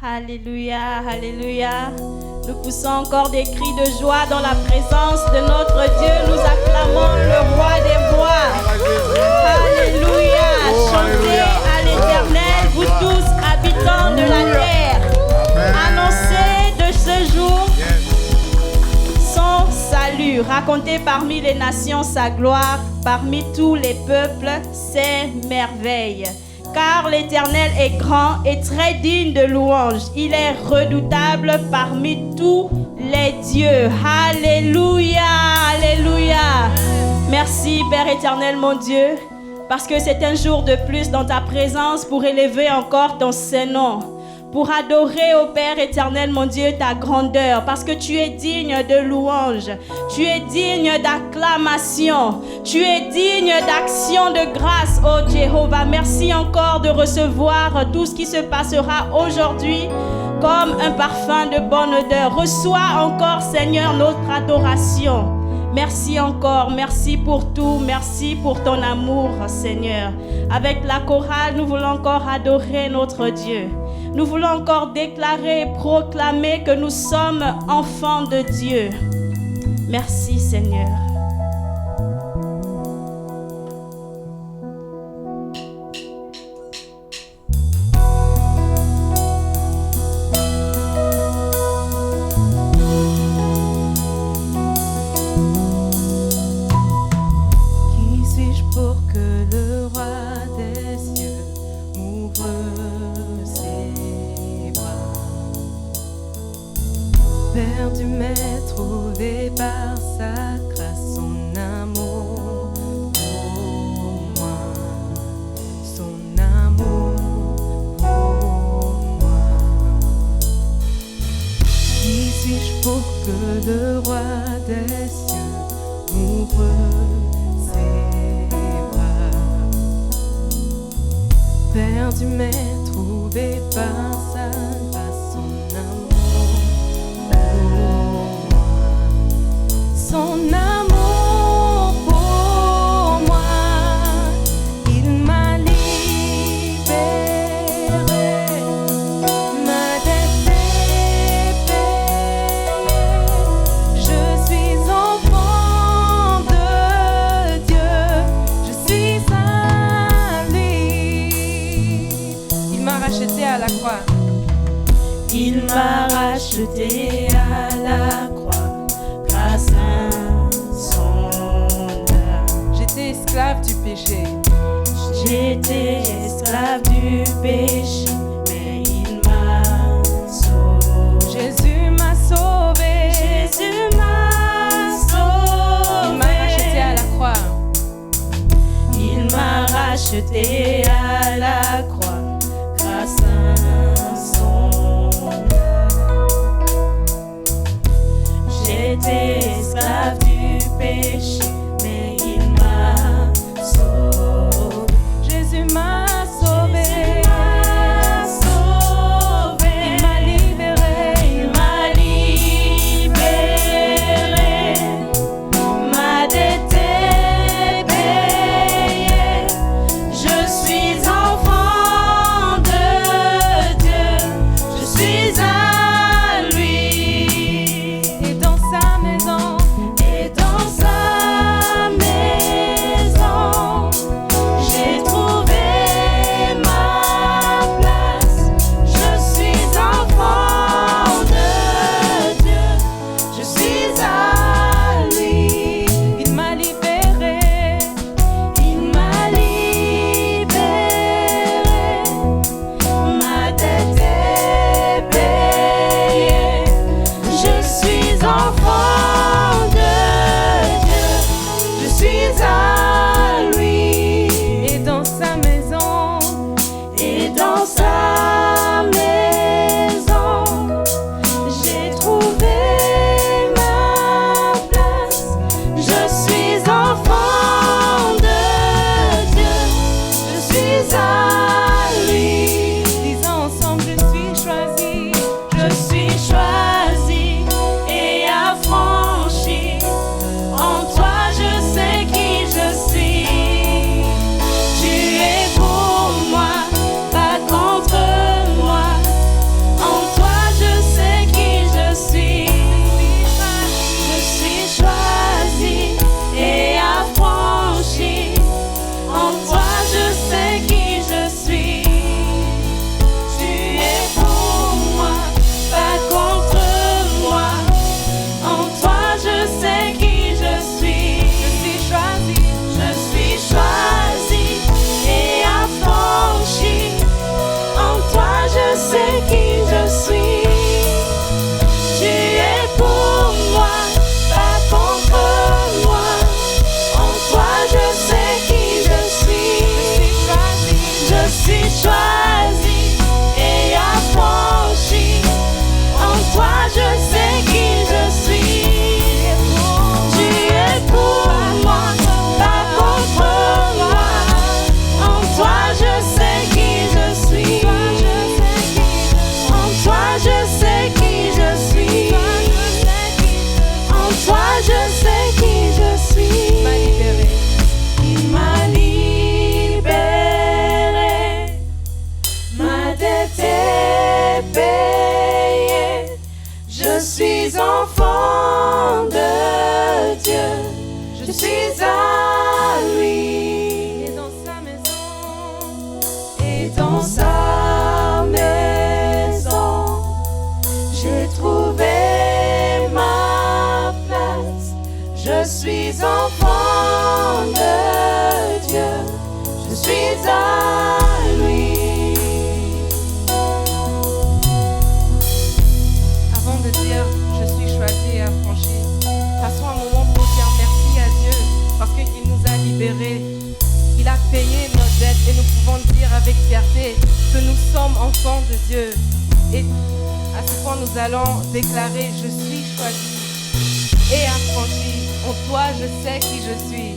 Alléluia, alléluia. Nous poussons encore des cris de joie dans la présence de notre Dieu. Nous acclamons le roi des rois. Alléluia. Chantez à l'Éternel, vous tous habitants de la terre. Annoncez de ce jour son salut. Racontez parmi les nations sa gloire, parmi tous les peuples ses merveilles. Car l'Éternel est grand et très digne de louange. Il est redoutable parmi tous les dieux. Alléluia, alléluia. Merci Père éternel mon Dieu, parce que c'est un jour de plus dans ta présence pour élever encore ton Saint-Nom, pour adorer au Père éternel mon Dieu ta grandeur, parce que tu es digne de louange, tu es digne d'acclamation, tu es digne d'action de grâce, oh Jéhovah. Merci encore de recevoir tout ce qui se passera aujourd'hui comme un parfum de bonne odeur. Reçois encore Seigneur notre adoration. Merci encore, merci pour tout, merci pour ton amour Seigneur. Avec la chorale, nous voulons encore adorer notre Dieu. Nous voulons encore déclarer et proclamer que nous sommes enfants de Dieu. Merci Seigneur. Perdu mais trouvé par sa grâce, son amour pour moi, son amour pour moi. Qui suis-je pour que le roi des cieux m'ouvre ses bras? Perdu mais trouvé par sa grâce, son amour. Son amour pour moi, il m'a libéré, ma dette est payée. Je suis enfant de Dieu, je suis à lui. Il m'a racheté à la croix. Il m'a racheté à la croix. J'étais esclave du péché. J'étais esclave du péché, mais il m'a sauvé. Jésus m'a sauvé. Jésus m'a sauvé. Il m'a racheté à la croix. Il m'a racheté à la croix grâce à son âme. J'étais esclave du péché. Jésus m'a sauvé. Il m'a libéré. Il m'a libéré. Ma dette est payée. Je suis Je suis à lui. Et dans sa maison. Et dans sa maison. J'ai trouvé ma place. Je suis enfant de Dieu. Je suis à lui. Avant de dire je suis choisi et affranchi, passons un moment pour dire merci à Dieu parce qu'il nous a libérés. Il a payé nos dettes et nous pouvons dire avec fierté que nous sommes enfants de Dieu. Et à ce point, nous allons déclarer je suis choisi et affranchi. En toi, je sais qui je suis.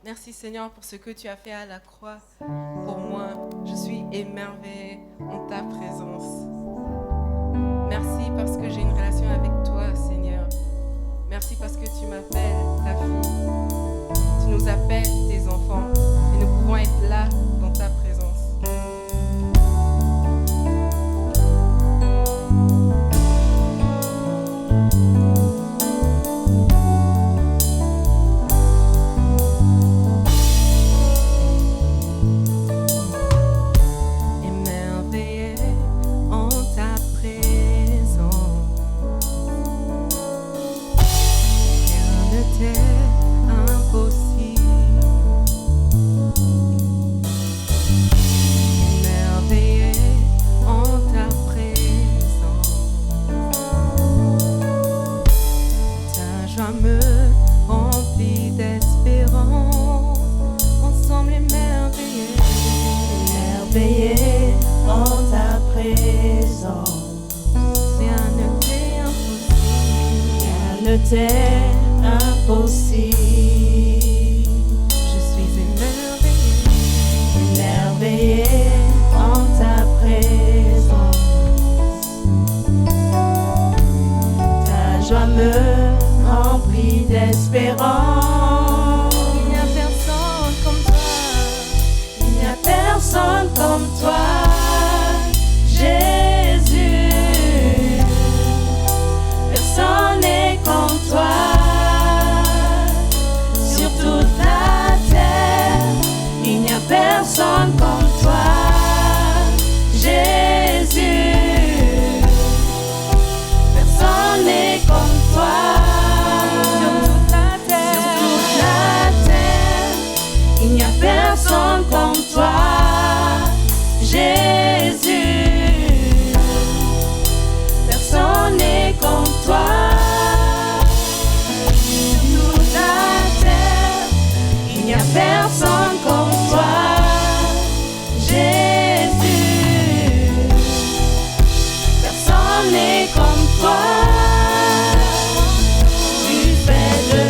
Merci Seigneur pour ce que tu as fait à la croix pour moi. Je suis émerveillée en ta présence. Merci parce que j'ai une relation avec toi, Seigneur. Merci parce que tu m'appelles ta fille. Tu nous appelles tes enfants et nous pouvons être là dans ta présence. personne comme toi, Jésus. Personne n'est comme toi. Sur toute la terre, il n'y a personne comme toi, Jésus. Personne n'est comme toi. Tu fais de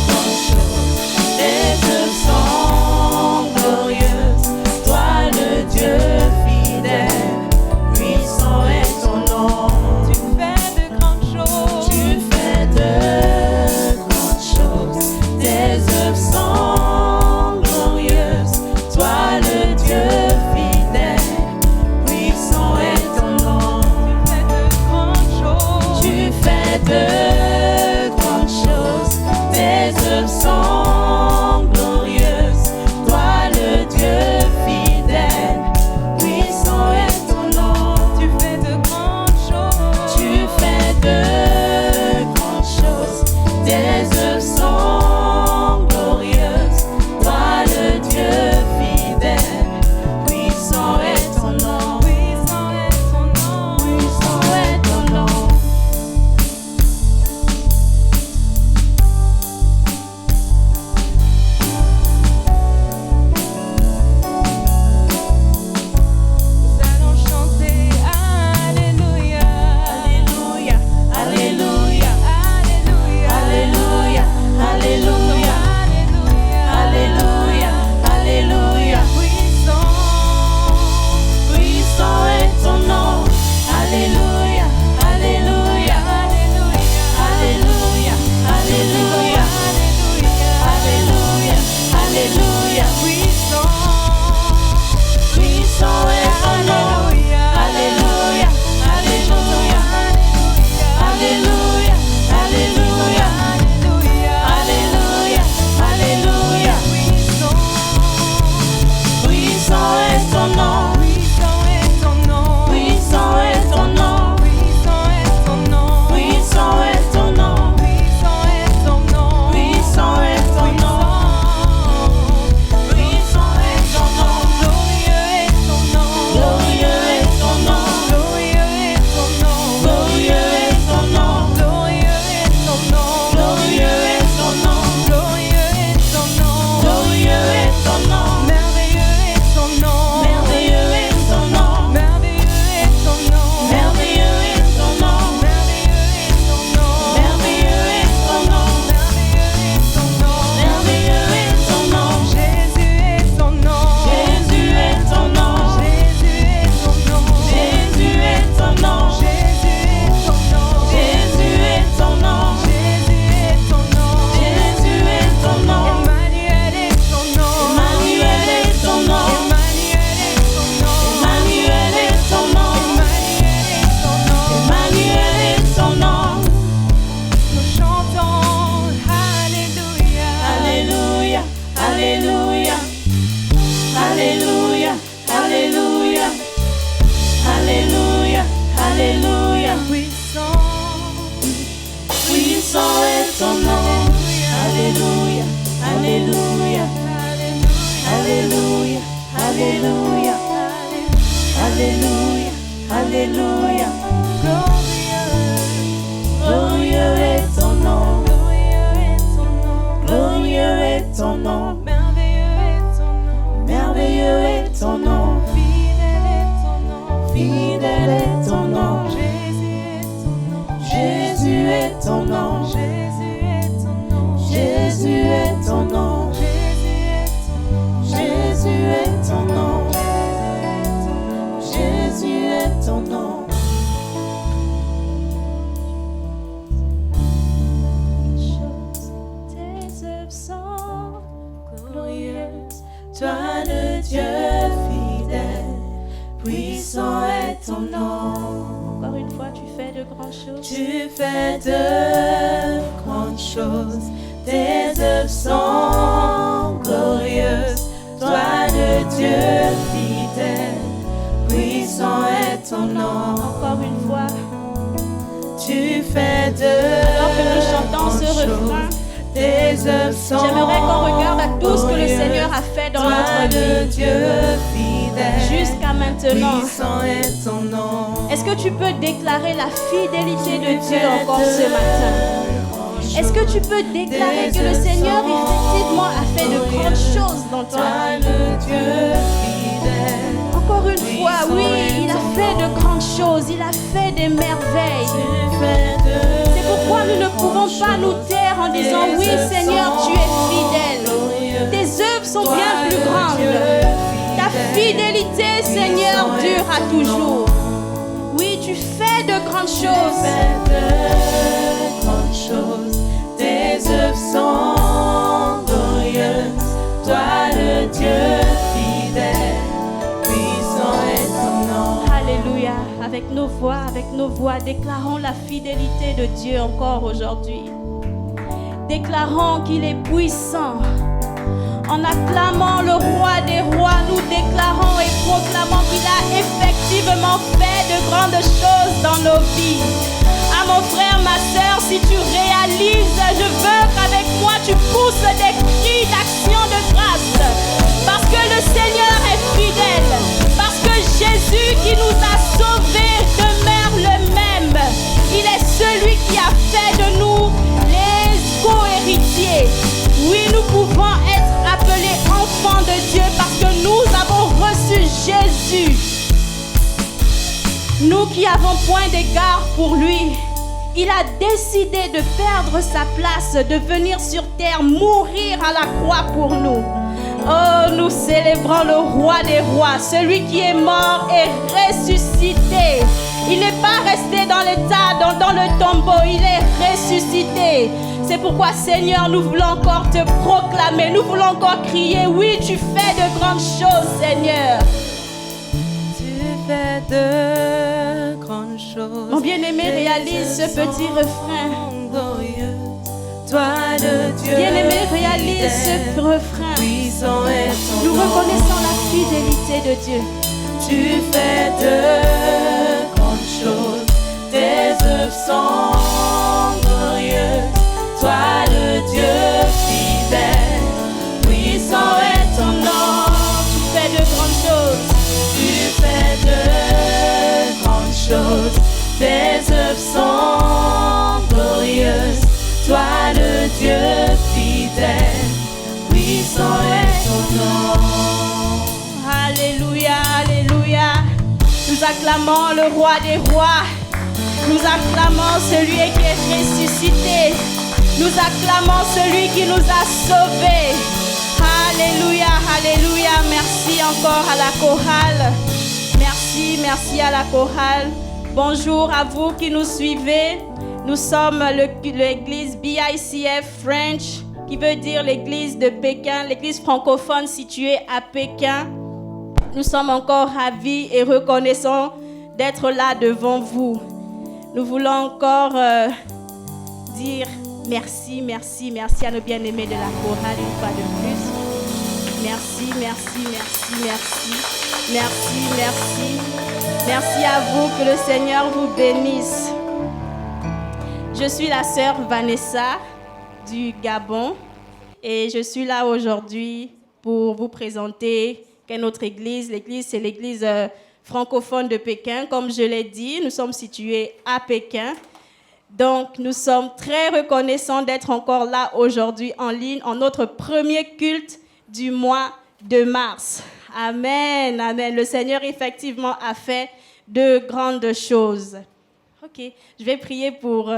grandes choses, tes œuvres sont glorieuses. Toi le Dieu fidèle, puissant est ton nom. Tu fais de grandes choses. Tu fais de grandes choses, tes œuvres sont glorieuses. Toi le Dieu fidèle, puissant est ton nom. Tu fais de grandes choses. Tu fais de grandes choses, tes œuvres sont glorieuses. Toi le Dieu fidèle, puissant est ton nom. Tu fais de grandes choses. Tu fais de grandes choses, tes œuvres sont glorieuses. Toi le Dieu fidèle, puissant est ton nom. Puissant est ton nom. Puissant est ton nom. Nous allons chanter Alléluia. Alléluia, Alléluia, Alléluia. Alléluia, Alléluia, Alléluia, Alléluia. Puissant est ton nom. Alléluia, Alléluia, Alléluia, Alléluia, Alléluia, Alléluia. Puissant est ton nom. Alléluia, Alléluia, Alléluia, Alléluia, Alléluia, Alléluia. Puissant est ton nom. Puissant est ton nom. Puissant est ton nom. Puissant est ton nom. Puissant est ton nom. Puissant est ton nom. Puissant est ton nom. Glorieux est ton nom. Glorieux est ton nom. Glorieux est ton nom. Glorieux est ton nom. Glorieux est ton nom. Glorieux est ton nom. Glorieux est ton nom. Glorieux est ton nom. Merveilleux est ton nom. Merveilleux est ton nom. Merveilleux est ton nom. Merveilleux est ton nom. Merveilleux est ton nom. Merveilleux est ton nom. Merveilleux est ton nom. Merveilleux est ton nom. Jésus est ton nom. Jésus est ton nom. Jésus est ton nom. Jésus est ton nom. Jésus est ton nom. Jésus est ton nom. Jésus est ton nom. Jésus est ton nom. Emmanuel est ton nom. Emmanuel est ton nom. Emmanuel est ton nom. Emmanuel est ton nom. Emmanuel est ton nom. Emmanuel est ton nom. Nous chantons Alléluia. Alléluia, Alléluia, Alléluia, Alléluia, Alléluia, Alléluia. Puissant est ton nom. Alléluia, Alléluia, Alléluia, Alléluia, Alléluia, Alléluia. Glorieux est ton nom. Glorieux est ton nom. Merveilleux est ton nom. Fidèle est ton nom. Jésus est ton nom. Jésus est ton nom. Jésus est ton nom. Jésus est ton nom. Tes œuvres sont glorieuses. Toi le Dieu fidèle, puissant est ton nom. Encore une fois, tu fais de grandes choses. Tu fais de grandes choses. Tes œuvres sont glorieuses. Toi le Dieu fidèle, puissant est ton nom. Encore une fois, tu fais de Alors que nous chantons ce refrain, tes œuvres sont j'aimerais qu'on regarde à tout ce que le Seigneur a fait dans le Dieu fidèle. Jusqu'à maintenant. Puissant est ton nom. Est-ce que tu peux déclarer la fidélité de Dieu encore ce matin? Est-ce que tu peux déclarer que le Seigneur effectivement a fait de grandes choses dans ta vie? Encore une fois, oui, il a fait de grandes choses, il a fait des merveilles. C'est pourquoi nous ne pouvons pas nous taire en disant oui Seigneur, tu es fidèle. Tes œuvres sont bien plus grandes. Ta fidélité, Seigneur, dure à toujours. Oui, tu fais de grandes choses. Tes œuvres sont glorieuses. Toi le Dieu fidèle, puissant est ton nom. Alléluia. Avec nos voix, déclarons la fidélité de Dieu encore aujourd'hui. Déclarons qu'il est puissant. En acclamant le roi des rois, nous déclarons et proclamons qu'il a effectivement fait de grandes choses dans nos vies. À mon frère, ma soeur, si tu réalises, je veux qu'avec moi tu pousses des cris d'action de grâce. Parce que le Seigneur est fidèle. Parce que Jésus qui nous a sauvés demeure le même. Il est celui qui a fait de nous les co-héritiers. Oui, nous pouvons être appelés enfants de Dieu parce que nous avons reçu Jésus. Nous qui avons point d'égard pour lui, il a décidé de perdre sa place, de venir sur terre, mourir à la croix pour nous. Oh, nous célébrons le roi des rois, celui qui est mort et ressuscité. Il n'est pas resté dans l'état, dans le tombeau, il est ressuscité. C'est pourquoi, Seigneur, nous voulons encore te proclamer, nous voulons encore crier, oui, tu fais de grandes choses, Seigneur. Tu fais de grandes choses. Mon bien-aimé, réalise ce petit refrain. Toi, le Dieu Bien-aimé, réalise ce refrain. puissant est ton Nous nom. reconnaissons la fidélité de Dieu. Tu fais de grandes choses. Tes œuvres sont glorieuses. Toi, le Dieu fidèle, puissant est ton nom. Tu fais de grandes choses. Tu fais de grandes choses. Tes œuvres sont glorieuses. Toi, le Dieu fidèle, puissant est ton nom. Alléluia, alléluia. Nous acclamons le roi des rois. Nous acclamons celui qui est ressuscité. Nous acclamons celui qui nous a sauvés. Alléluia, alléluia. Merci encore à la chorale. Merci à la chorale. Bonjour à vous qui nous suivez. Nous sommes l'église BICF French, qui veut dire l'église de Pékin, l'église francophone située à Pékin. Nous sommes encore ravis et reconnaissants d'être là devant vous. Nous voulons encore dire merci à nos bien-aimés de la chorale une fois de plus. Merci à vous, que le Seigneur vous bénisse. Je suis la sœur Vanessa du Gabon et je suis là aujourd'hui pour vous présenter notre église. L'église, c'est l'église francophone de Pékin. Comme je l'ai dit, nous sommes situés à Pékin. Donc, nous sommes très reconnaissants d'être encore là aujourd'hui en ligne, en notre premier culte du mois de mars. Amen, amen. Le Seigneur, effectivement, a fait de grandes choses. OK, je vais prier pour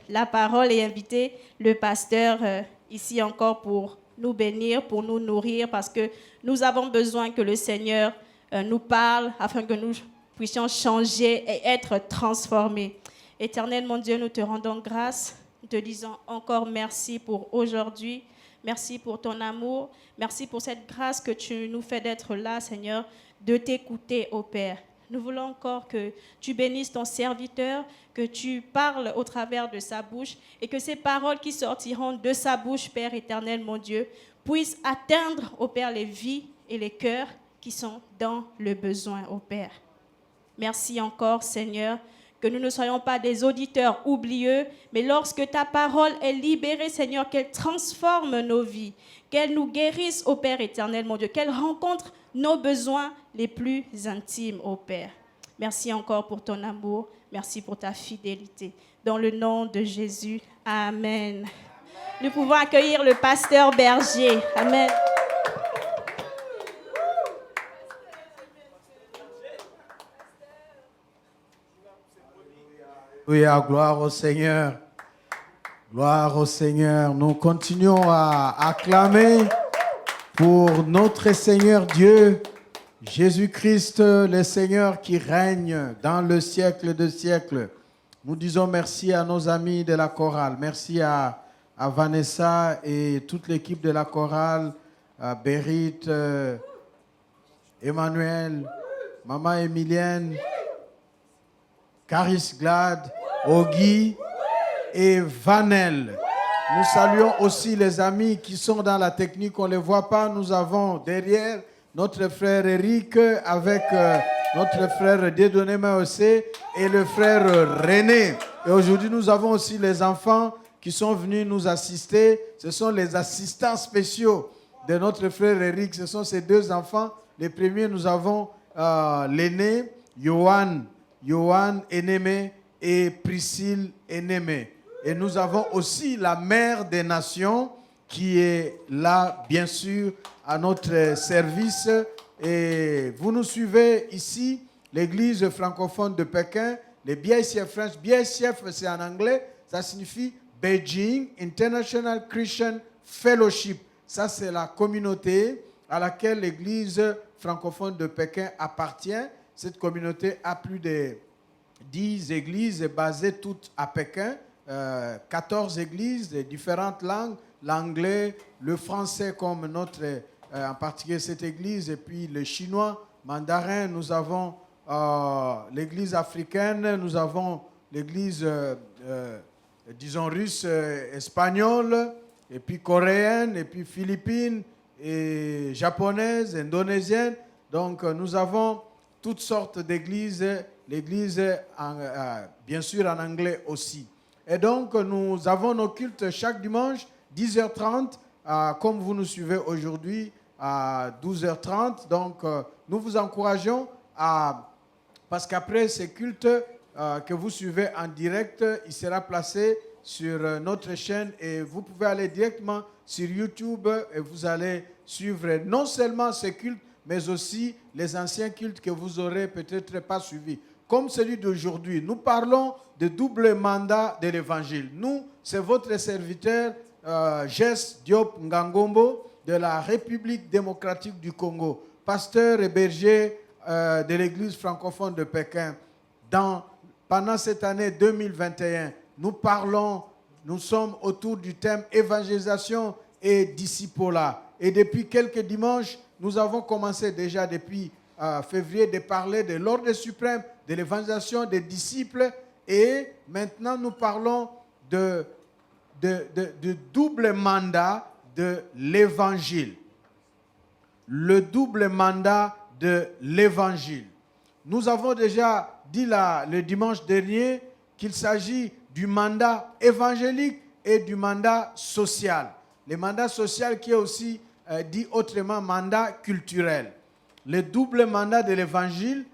la parole et inviter le pasteur ici encore pour nous bénir, pour nous nourrir, parce que nous avons besoin que le Seigneur nous parle afin que nous puissions changer et être transformés. Éternel, mon Dieu, nous te rendons grâce. Nous te disons encore merci pour aujourd'hui. Merci pour ton amour. Merci pour cette grâce que tu nous fais d'être là, Seigneur, de t'écouter, ô Père. Nous voulons encore que tu bénisses ton serviteur, que tu parles au travers de sa bouche et que ces paroles qui sortiront de sa bouche, Père éternel, mon Dieu, puissent atteindre, ô Père, les vies et les cœurs qui sont dans le besoin, ô Père. Merci encore, Seigneur, que nous ne soyons pas des auditeurs oublieux, mais lorsque ta parole est libérée, Seigneur, qu'elle transforme nos vies, qu'elle nous guérisse, ô Père éternel, mon Dieu, qu'elle rencontre nos besoins les plus intimes, ô Père. Merci encore pour ton amour, merci pour ta fidélité. Dans le nom de Jésus, Amen. Nous pouvons accueillir le pasteur Berger. Amen. Oui, gloire au Seigneur. Gloire au Seigneur. Nous continuons à acclamer pour notre Seigneur Dieu, Jésus-Christ, le Seigneur qui règne dans le siècle des siècles. Nous disons merci à nos amis de la chorale. Merci à Vanessa et toute l'équipe de la chorale, à Berit, Emmanuel, Maman Emilienne, Caris Glad, Ogui et Vanel. Nous saluons aussi les amis qui sont dans la technique. On ne les voit pas. Nous avons derrière notre frère Eric avec notre frère Dieudonné Maosé et le frère René. Et aujourd'hui, nous avons aussi les enfants qui sont venus nous assister. Ce sont les assistants spéciaux de notre frère Eric. Ce sont ces deux enfants. Les premiers, nous avons l'aîné, Johan Enemé et Priscille Enemé. Et nous avons aussi la mère des nations qui est là, bien sûr, à notre service. Et vous nous suivez ici, l'église francophone de Pékin, les BICF French. BICF, c'est en anglais, ça signifie Beijing International Christian Fellowship. Ça, c'est la communauté à laquelle l'église francophone de Pékin appartient. Cette communauté a plus de 10 églises basées toutes à Pékin, 14 églises de différentes langues, l'anglais, le français comme notre, en particulier cette église, et puis le chinois, mandarin. Nous avons l'église africaine, nous avons l'église, disons, russe, espagnole, et puis coréenne, et puis philippine, et japonaise, indonésienne. Donc nous avons toutes sortes d'églises, l'église bien sûr en anglais aussi. Et donc nous avons nos cultes chaque dimanche, 10h30, comme vous nous suivez aujourd'hui à 12h30. Donc nous vous encourageons parce qu'après ces cultes que vous suivez en direct, il sera placé sur notre chaîne et vous pouvez aller directement sur YouTube et vous allez suivre non seulement ces cultes, mais aussi les anciens cultes que vous aurez peut-être pas suivis. Comme celui d'aujourd'hui, nous parlons de double mandat de l'évangile. Nous, c'est votre serviteur Jess Diop Ngangombo de la République démocratique du Congo, pasteur et berger de l'église francophone de Pékin. Pendant cette année 2021, nous sommes autour du thème évangélisation et discipolat. Et depuis quelques dimanches, nous avons commencé déjà depuis février de parler de l'ordre suprême, de l'évangélisation des disciples. Et maintenant, nous parlons de double mandat de l'évangile. Le double mandat de l'évangile. Nous avons déjà dit le dimanche dernier qu'il s'agit du mandat évangélique et du mandat social. Le mandat social qui est aussi dit autrement mandat culturel. Le double mandat de l'évangile,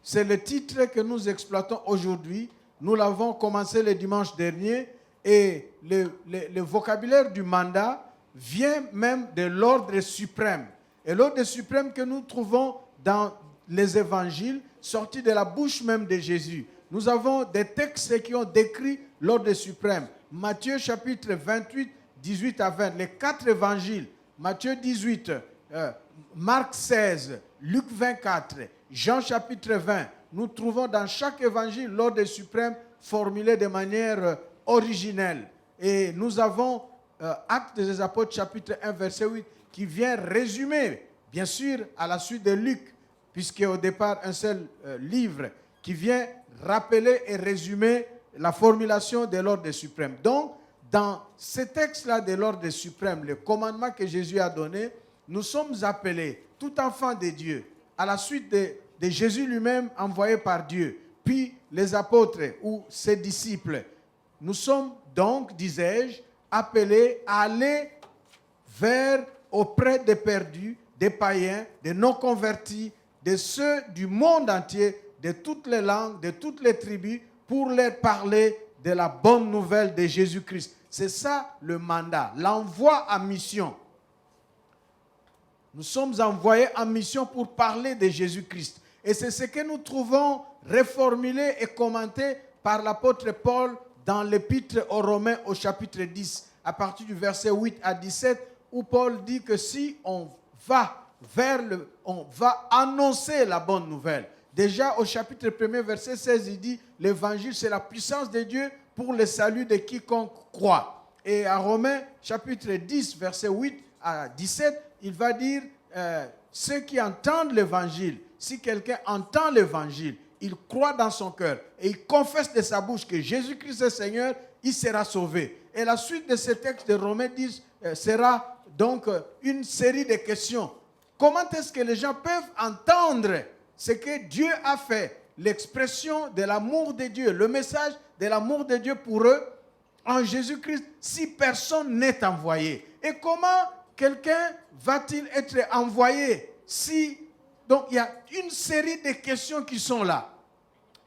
c'est le titre que nous exploitons aujourd'hui. Nous l'avons commencé le dimanche dernier et le vocabulaire du mandat vient même de l'ordre suprême. Et l'ordre suprême que nous trouvons dans les évangiles, sortis de la bouche même de Jésus. Nous avons des textes qui ont décrit l'ordre suprême. Matthieu chapitre 28, 18 à 20, les 4 évangiles. Matthieu 18, Marc 16, Luc 24, Jean chapitre 20. Nous trouvons dans chaque évangile l'ordre suprême formulé de manière originelle. Et nous avons Actes des Apôtres chapitre 1, verset 8, qui vient résumer, bien sûr, à la suite de Luc, puisqu'il y a au départ un seul livre, qui vient rappeler et résumer la formulation de l'ordre suprême. Donc, dans ce texte-là de l'ordre suprême, le commandement que Jésus a donné, nous sommes appelés, tout enfant de Dieu, à la suite de Jésus lui-même envoyé par Dieu, puis les apôtres ou ses disciples. Nous sommes donc, disais-je, appelés à aller auprès des perdus, des païens, des non-convertis, de ceux du monde entier, de toutes les langues, de toutes les tribus, pour leur parler de la bonne nouvelle de Jésus-Christ. C'est ça le mandat, l'envoi en mission. Nous sommes envoyés en mission pour parler de Jésus-Christ. Et c'est ce que nous trouvons reformulé et commenté par l'apôtre Paul dans l'épître aux Romains au chapitre 10, à partir du verset 8 à 17, où Paul dit que si on va annoncer la bonne nouvelle. Déjà au chapitre 1, verset 16, il dit « L'évangile, c'est la puissance de Dieu pour le salut de quiconque croit. » Et à Romains, chapitre 10, verset 8 à 17, il va dire ceux qui entendent l'évangile, si quelqu'un entend l'évangile, il croit dans son cœur et il confesse de sa bouche que Jésus-Christ est Seigneur, il sera sauvé. Et la suite de ce texte de Romains 10 sera donc une série de questions. Comment est-ce que les gens peuvent entendre ce que Dieu a fait, l'expression de l'amour de Dieu, le message de l'amour de Dieu pour eux en Jésus-Christ, si personne n'est envoyé? Et comment quelqu'un va-t-il être envoyé si... Donc, il y a une série de questions qui sont là.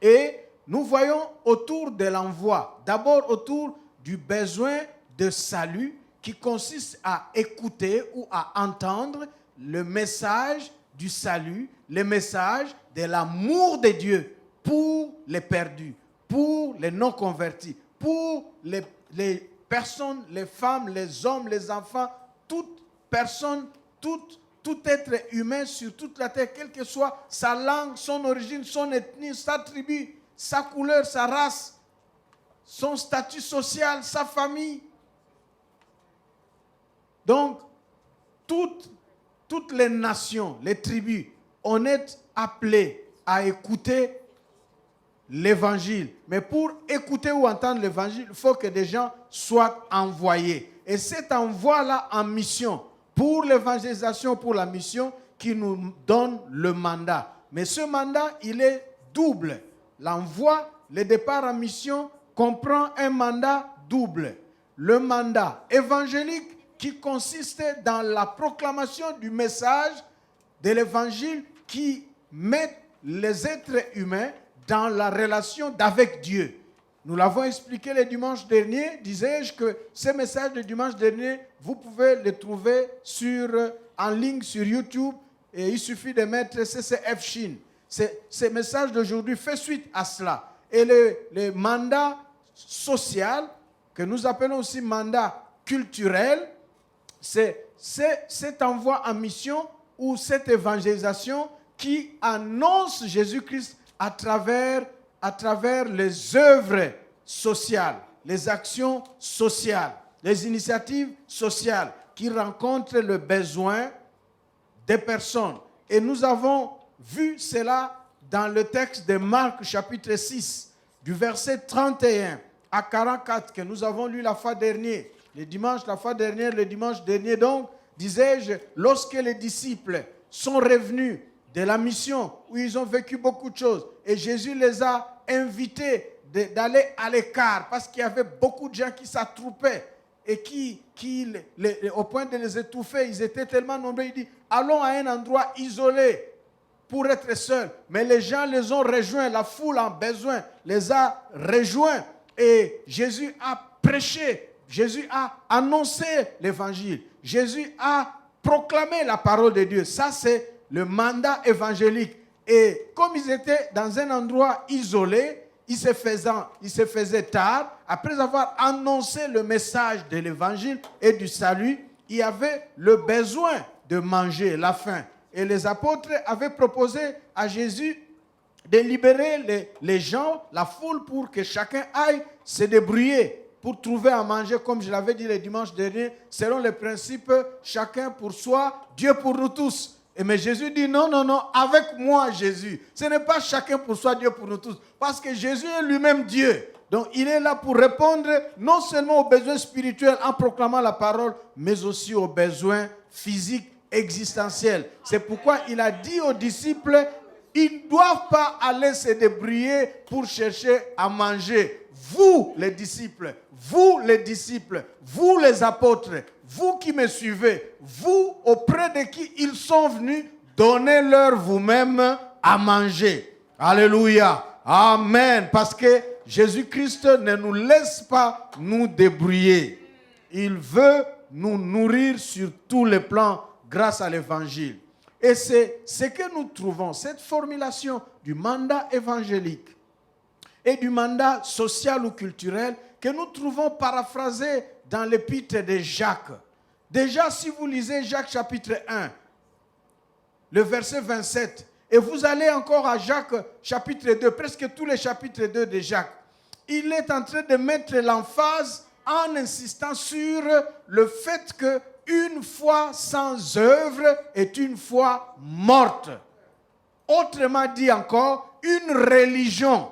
Et nous voyons autour de l'envoi, d'abord autour du besoin de salut qui consiste à écouter ou à entendre le message du salut, le message de l'amour de Dieu pour les perdus, pour les non-convertis, pour les personnes, les femmes, les hommes, les enfants, toute personne, tout être humain sur toute la terre, quelle que soit sa langue, son origine, son ethnie, sa tribu, sa couleur, sa race, son statut social, sa famille. Donc, toutes les nations, les tribus, on est appelés à écouter l'évangile. Mais pour écouter ou entendre l'évangile, il faut que des gens soient envoyés. Et cet envoi-là en mission, pour l'évangélisation, pour la mission, qui nous donne le mandat. Mais ce mandat, il est double. L'envoi, le départ en mission, comprend un mandat double. Le mandat évangélique qui consiste dans la proclamation du message de l'évangile qui met les êtres humains dans la relation d'avec Dieu. Nous l'avons expliqué le dimanche dernier, disais-je que ce message de dimanche dernier, vous pouvez le trouver en ligne sur YouTube et il suffit de mettre CCF Chine. Ce message d'aujourd'hui fait suite à cela. Et le mandat social, que nous appelons aussi mandat culturel, c'est cet envoi en mission ou cette évangélisation qui annonce Jésus-Christ à travers les œuvres sociales, les actions sociales, les initiatives sociales qui rencontrent le besoin des personnes. Et nous avons vu cela dans le texte de Marc chapitre 6, du verset 31 à 44 que nous avons lu la fois dernière. Le dimanche dernier donc, disais-je, lorsque les disciples sont revenus de la mission où ils ont vécu beaucoup de choses et Jésus les a invités d'aller à l'écart parce qu'il y avait beaucoup de gens qui s'attroupaient et qui au point de les étouffer, ils étaient tellement nombreux, il dit allons à un endroit isolé pour être seuls. Mais les gens les ont rejoints, la foule en besoin les a rejoints et Jésus a prêché, Jésus a annoncé l'évangile, Jésus a proclamé la parole de Dieu. Ça c'est le mandat évangélique. Et comme ils étaient dans un endroit isolé, il se faisait tard. Après avoir annoncé le message de l'évangile et du salut, il y avait le besoin de manger, la faim. Et les apôtres avaient proposé à Jésus de libérer les gens, la foule, pour que chacun aille se débrouiller pour trouver à manger, comme je l'avais dit le dimanche dernier, selon le principe chacun pour soi, Dieu pour nous tous. Mais Jésus dit non, avec moi Jésus. Ce n'est pas chacun pour soi, Dieu pour nous tous. Parce que Jésus est lui-même Dieu. Donc il est là pour répondre non seulement aux besoins spirituels en proclamant la parole, mais aussi aux besoins physiques existentiels. C'est pourquoi il a dit aux disciples, Ils ne doivent pas aller se débrouiller pour chercher à manger. Vous, les disciples, vous les apôtres, vous qui me suivez, vous auprès de qui ils sont venus, donnez-leur vous-même à manger. Alléluia. Amen. Parce que Jésus-Christ ne nous laisse pas nous débrouiller. Il veut nous nourrir sur tous les plans grâce à l'évangile. Et c'est ce que nous trouvons, cette formulation du mandat évangélique et du mandat social ou culturel que nous trouvons paraphrasé dans l'épître de Jacques. Déjà, si vous lisez Jacques chapitre 1, le verset 27, et vous allez encore à Jacques chapitre 2, presque tous les chapitres 2 de Jacques, il est en train de mettre l'emphase en insistant sur le fait que une foi sans œuvre est une foi morte. Autrement dit encore, une religion,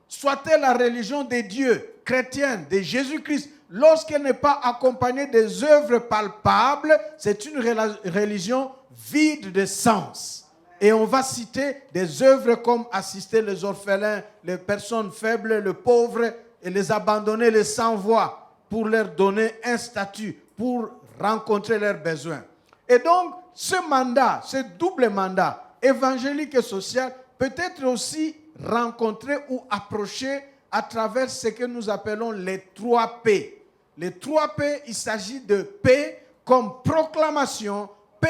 soit-elle la religion des dieux, chrétienne, de Jésus-Christ, lorsqu'elle n'est pas accompagnée des œuvres palpables, c'est une religion vide de sens. Et on va citer des œuvres comme assister les orphelins, les personnes faibles, les pauvres, et les abandonner, les sans-voix, pour leur donner un statut, pour rencontrer leurs besoins. Et donc, ce mandat, ce double mandat, évangélique et social, peut être aussi rencontré ou approché à travers ce que nous appelons les 3 P. Les 3 P, il s'agit de P comme proclamation, P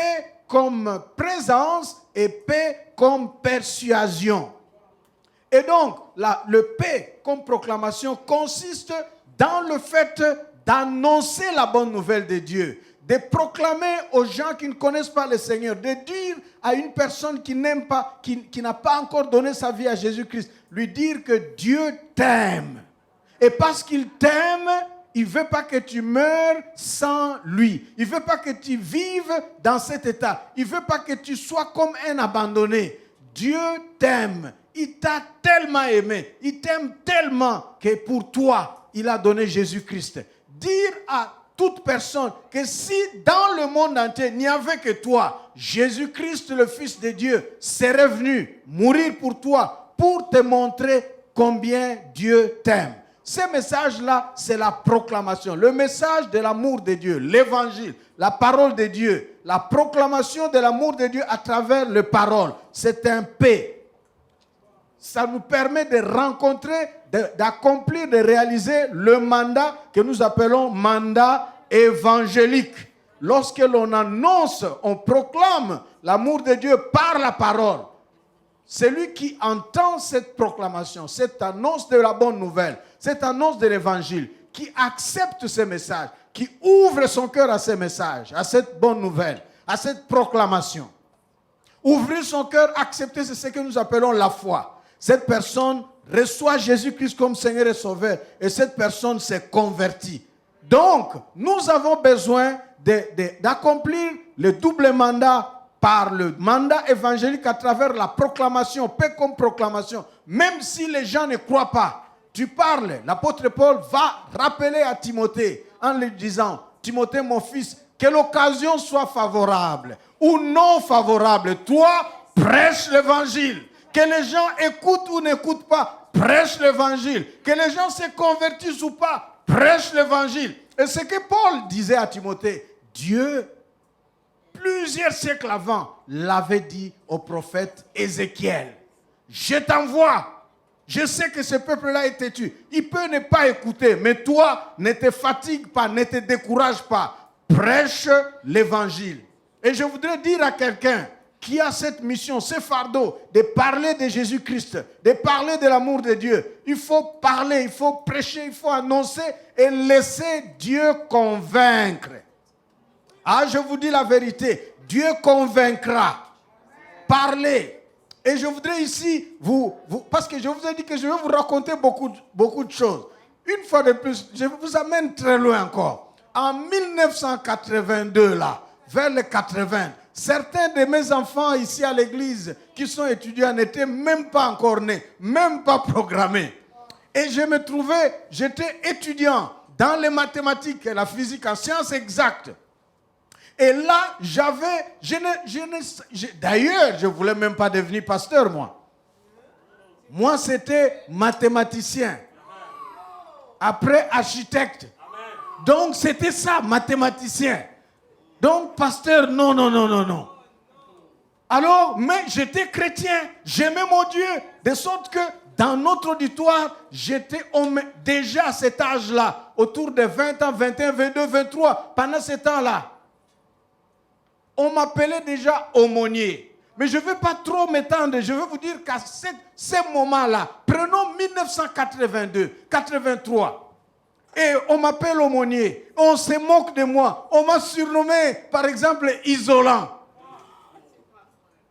comme présence et P comme persuasion. Et donc, le P comme proclamation consiste dans le fait d'annoncer la bonne nouvelle de Dieu, de proclamer aux gens qui ne connaissent pas le Seigneur, de dire à une personne qui n'aime pas, qui n'a pas encore donné sa vie à Jésus-Christ, lui dire que Dieu t'aime. Et parce qu'il t'aime, il ne veut pas que tu meurs sans lui. Il ne veut pas que tu vives dans cet état. Il ne veut pas que tu sois comme un abandonné. Dieu t'aime. Il t'a tellement aimé. Il t'aime tellement que pour toi, il a donné Jésus-Christ. Dire à toute personne que si dans le monde entier, il n'y avait que toi, Jésus-Christ, le Fils de Dieu, serait venu mourir pour toi, pour te montrer combien Dieu t'aime. Ce message-là, c'est la proclamation, le message de l'amour de Dieu, l'évangile, la parole de Dieu, la proclamation de l'amour de Dieu à travers les paroles. C'est un P. Ça nous permet de rencontrer, d'accomplir, de réaliser le mandat que nous appelons mandat évangélique. Lorsque l'on annonce, on proclame l'amour de Dieu par la parole. Celui qui entend cette proclamation, cette annonce de la bonne nouvelle, cette annonce de l'évangile, qui accepte ce message, qui ouvre son cœur à ce message, à cette bonne nouvelle, à cette proclamation. Ouvrir son cœur, accepter, c'est ce que nous appelons la foi. Cette personne reçoit Jésus-Christ comme Seigneur et Sauveur et cette personne s'est convertie. Donc, nous avons besoin d'accomplir le double mandat par le mandat évangélique à travers la proclamation, paix comme proclamation. Même si les gens ne croient pas, tu parles. L'apôtre Paul va rappeler à Timothée en lui disant, Timothée mon fils, que l'occasion soit favorable ou non favorable, toi prêche l'évangile. Que les gens écoutent ou n'écoutent pas, prêche l'évangile. Que les gens se convertissent ou pas, prêche l'évangile. Et ce que Paul disait à Timothée, Dieu, plusieurs siècles avant, l'avait dit au prophète Ézéchiel. Je t'envoie. Je sais que ce peuple-là est têtu. Il peut ne pas écouter, mais toi, ne te fatigue pas, ne te décourage pas. Prêche l'évangile. Et je voudrais dire à quelqu'un qui a cette mission, ce fardeau de parler de Jésus-Christ, de parler de l'amour de Dieu. Il faut parler, il faut prêcher, il faut annoncer et laisser Dieu convaincre. Ah, je vous dis la vérité, Dieu convaincra. Parlez. Et je voudrais ici, parce que je vous ai dit que je vais vous raconter beaucoup de choses. Une fois de plus, je vous amène très loin encore. En 1982, là, vers les 80, certains de mes enfants ici à l'église qui sont étudiants n'étaient même pas encore nés, même pas programmés. Et j'étais étudiant dans les mathématiques et la physique en sciences exactes. Et là, d'ailleurs, je ne voulais même pas devenir pasteur, moi. Moi, c'était mathématicien. Après, architecte. Donc, c'était ça, mathématicien. Donc, pasteur, non. Alors, mais j'étais chrétien. J'aimais mon Dieu. De sorte que, dans notre auditoire, j'étais déjà à cet âge-là, autour de 20 ans, 21, 22, 23, pendant ce temps-là. On m'appelait déjà aumônier. Mais je ne veux pas trop m'étendre. Je veux vous dire qu'à ce moment-là, prenons 1982, 83. Et on m'appelle aumônier. On se moque de moi. On m'a surnommé, par exemple, isolant.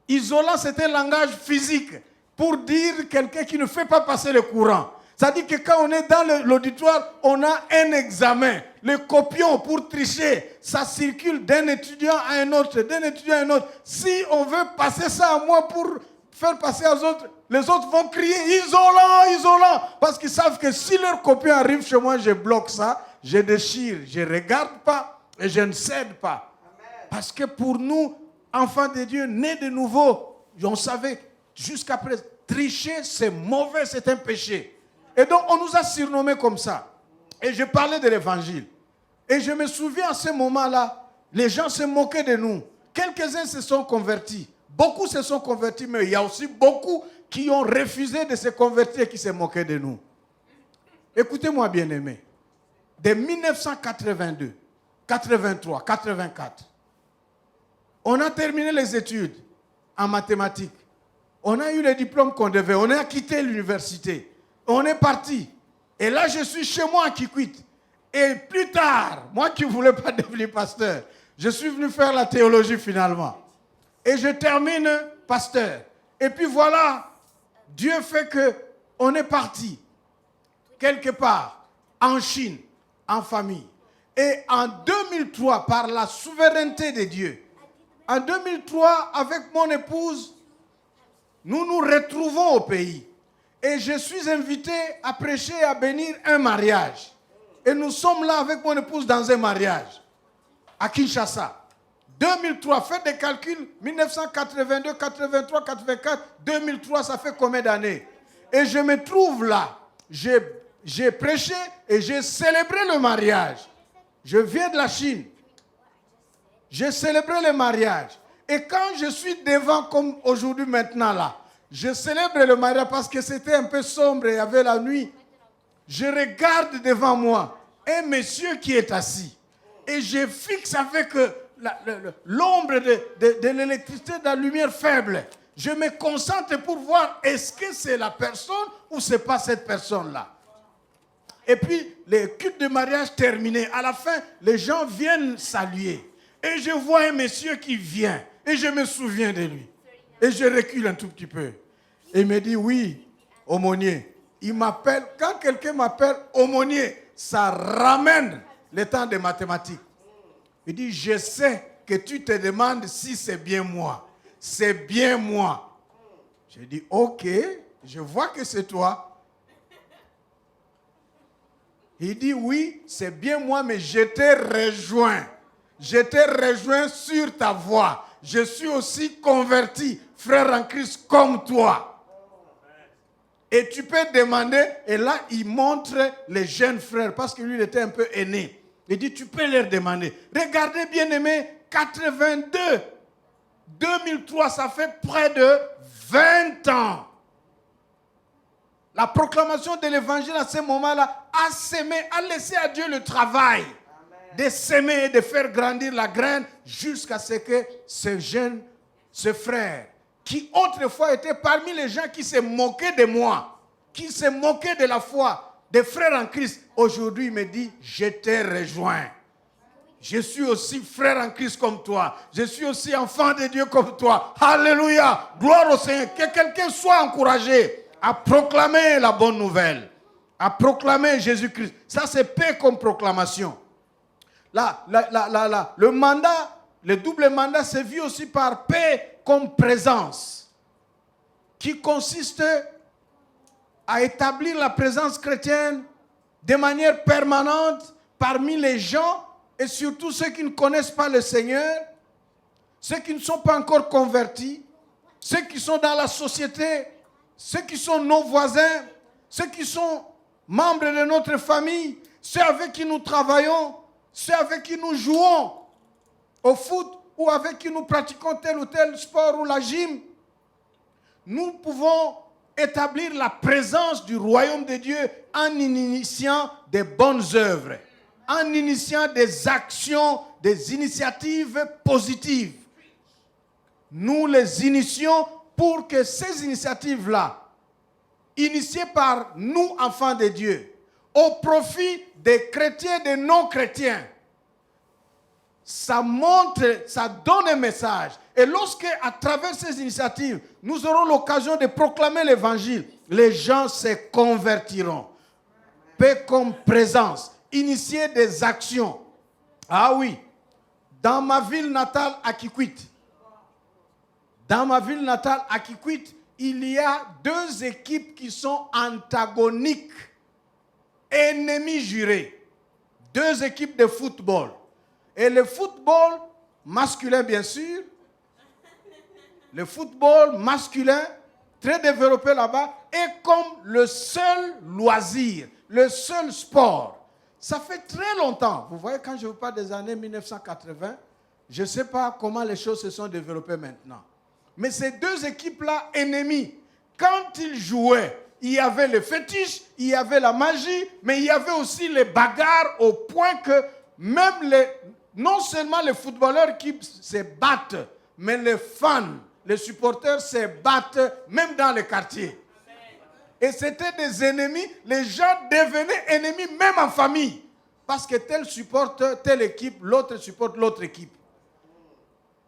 Isolant, c'était un langage physique pour dire quelqu'un qui ne fait pas passer le courant. C'est-à-dire que quand on est dans l'auditoire, on a un examen. Le copion pour tricher, ça circule d'un étudiant à un autre, d'un étudiant à un autre. Si on veut passer ça à moi pour faire passer aux autres, les autres vont crier isolant. Parce qu'ils savent que si leur copion arrive chez moi, je bloque ça, je déchire, je ne regarde pas et je ne cède pas. Amen. Parce que pour nous, enfants de Dieu, nés de nouveau, on savait jusqu'à présent, tricher c'est mauvais, c'est un péché. Et donc on nous a surnommés comme ça. Et je parlais de l'évangile. Et je me souviens à ce moment-là, les gens se moquaient de nous. Quelques-uns se sont convertis. Beaucoup se sont convertis, mais il y a aussi beaucoup qui ont refusé de se convertir et qui se moquaient de nous. Écoutez-moi, bien-aimés. De 1982, 83, 84, on a terminé les études en mathématiques. On a eu les diplômes qu'on devait. On a quitté l'université. On est parti. Et là, je suis chez moi qui quitte. Et plus tard, moi qui ne voulais pas devenir pasteur, je suis venu faire la théologie finalement. Et je termine pasteur. Et puis voilà, Dieu fait qu'on est parti quelque part en Chine, en famille. Et en 2003, par la souveraineté de Dieu, en 2003, avec mon épouse, nous nous retrouvons au pays. Et je suis invité à prêcher et à bénir un mariage. Et nous sommes là avec mon épouse dans un mariage à Kinshasa. 2003, faites des calculs, 1982, 83, 84, 2003, ça fait combien d'années? Et je me trouve là. J'ai prêché et j'ai célébré le mariage. Je viens de la Chine. J'ai célébré le mariage. Et quand je suis devant, comme aujourd'hui maintenant là, je célèbre le mariage parce que c'était un peu sombre et il y avait la nuit. Je regarde devant moi un monsieur qui est assis. Et je fixe avec l'ombre de l'électricité, de la lumière faible. Je me concentre pour voir est-ce que c'est la personne ou ce n'est pas cette personne-là. Et puis, le culte de mariage terminé. À la fin, les gens viennent saluer. Et je vois un monsieur qui vient. Et je me souviens de lui. Et je recule un tout petit peu. Et il me dit, oui, aumônier. Il m'appelle, quand quelqu'un m'appelle aumônier, ça ramène le temps des mathématiques. Il dit, je sais que tu te demandes si c'est bien moi. C'est bien moi. J'ai dit, ok, je vois que c'est toi. Il dit, oui, c'est bien moi, mais je t'ai rejoint. Je t'ai rejoint sur ta voie. Je suis aussi converti, frère en Christ, comme toi. Et tu peux demander, et là, il montre les jeunes frères, parce que lui, il était un peu aîné. Il dit, tu peux leur demander. Regardez, bien-aimés, 82, 2003, ça fait près de 20 ans. La proclamation de l'évangile à ce moment-là a semé, a laissé à Dieu le travail de s'aimer et de faire grandir la graine jusqu'à ce que ce frère, qui autrefois était parmi les gens qui se moquaient de moi, qui se moquaient de la foi, des frères en Christ, aujourd'hui il me dit, je t'ai rejoint. Je suis aussi frère en Christ comme toi. Je suis aussi enfant de Dieu comme toi. Alléluia. Gloire au Seigneur. Que quelqu'un soit encouragé à proclamer la bonne nouvelle, à proclamer Jésus-Christ. Ça c'est paix comme proclamation. Le mandat, le double mandat, c'est vu aussi par paix comme présence, qui consiste à établir la présence chrétienne de manière permanente parmi les gens et surtout ceux qui ne connaissent pas le Seigneur, ceux qui ne sont pas encore convertis, ceux qui sont dans la société, ceux qui sont nos voisins, ceux qui sont membres de notre famille, ceux avec qui nous travaillons, ceux avec qui nous jouons au foot ou avec qui nous pratiquons tel ou tel sport ou la gym. Nous pouvons établir la présence du royaume de Dieu en initiant des bonnes œuvres, en initiant des actions, des initiatives positives. Nous les initions pour que ces initiatives-là, initiées par nous, enfants de Dieu, au profit des chrétiens et des non-chrétiens, ça montre, ça donne un message. Et lorsque, à travers ces initiatives, nous aurons l'occasion de proclamer l'évangile, les gens se convertiront. Paix comme présence, initier des actions. Ah oui, dans ma ville natale à Kikwit, il y a deux équipes qui sont antagoniques, ennemis jurés. Deux équipes de football. Et le football masculin, bien sûr, le football masculin, très développé là-bas, est comme le seul loisir, le seul sport. Ça fait très longtemps. Vous voyez, quand je vous parle des années 1980, je ne sais pas comment les choses se sont développées maintenant. Mais ces deux équipes-là, ennemies, quand ils jouaient, il y avait le fétiche, il y avait la magie, mais il y avait aussi les bagarres au point que même non seulement les footballeurs qui se battent, mais les fans, les supporters se battent même dans les quartiers. Et c'était des ennemis, les gens devenaient ennemis même en famille. Parce que tel supporte telle équipe, l'autre supporte l'autre équipe.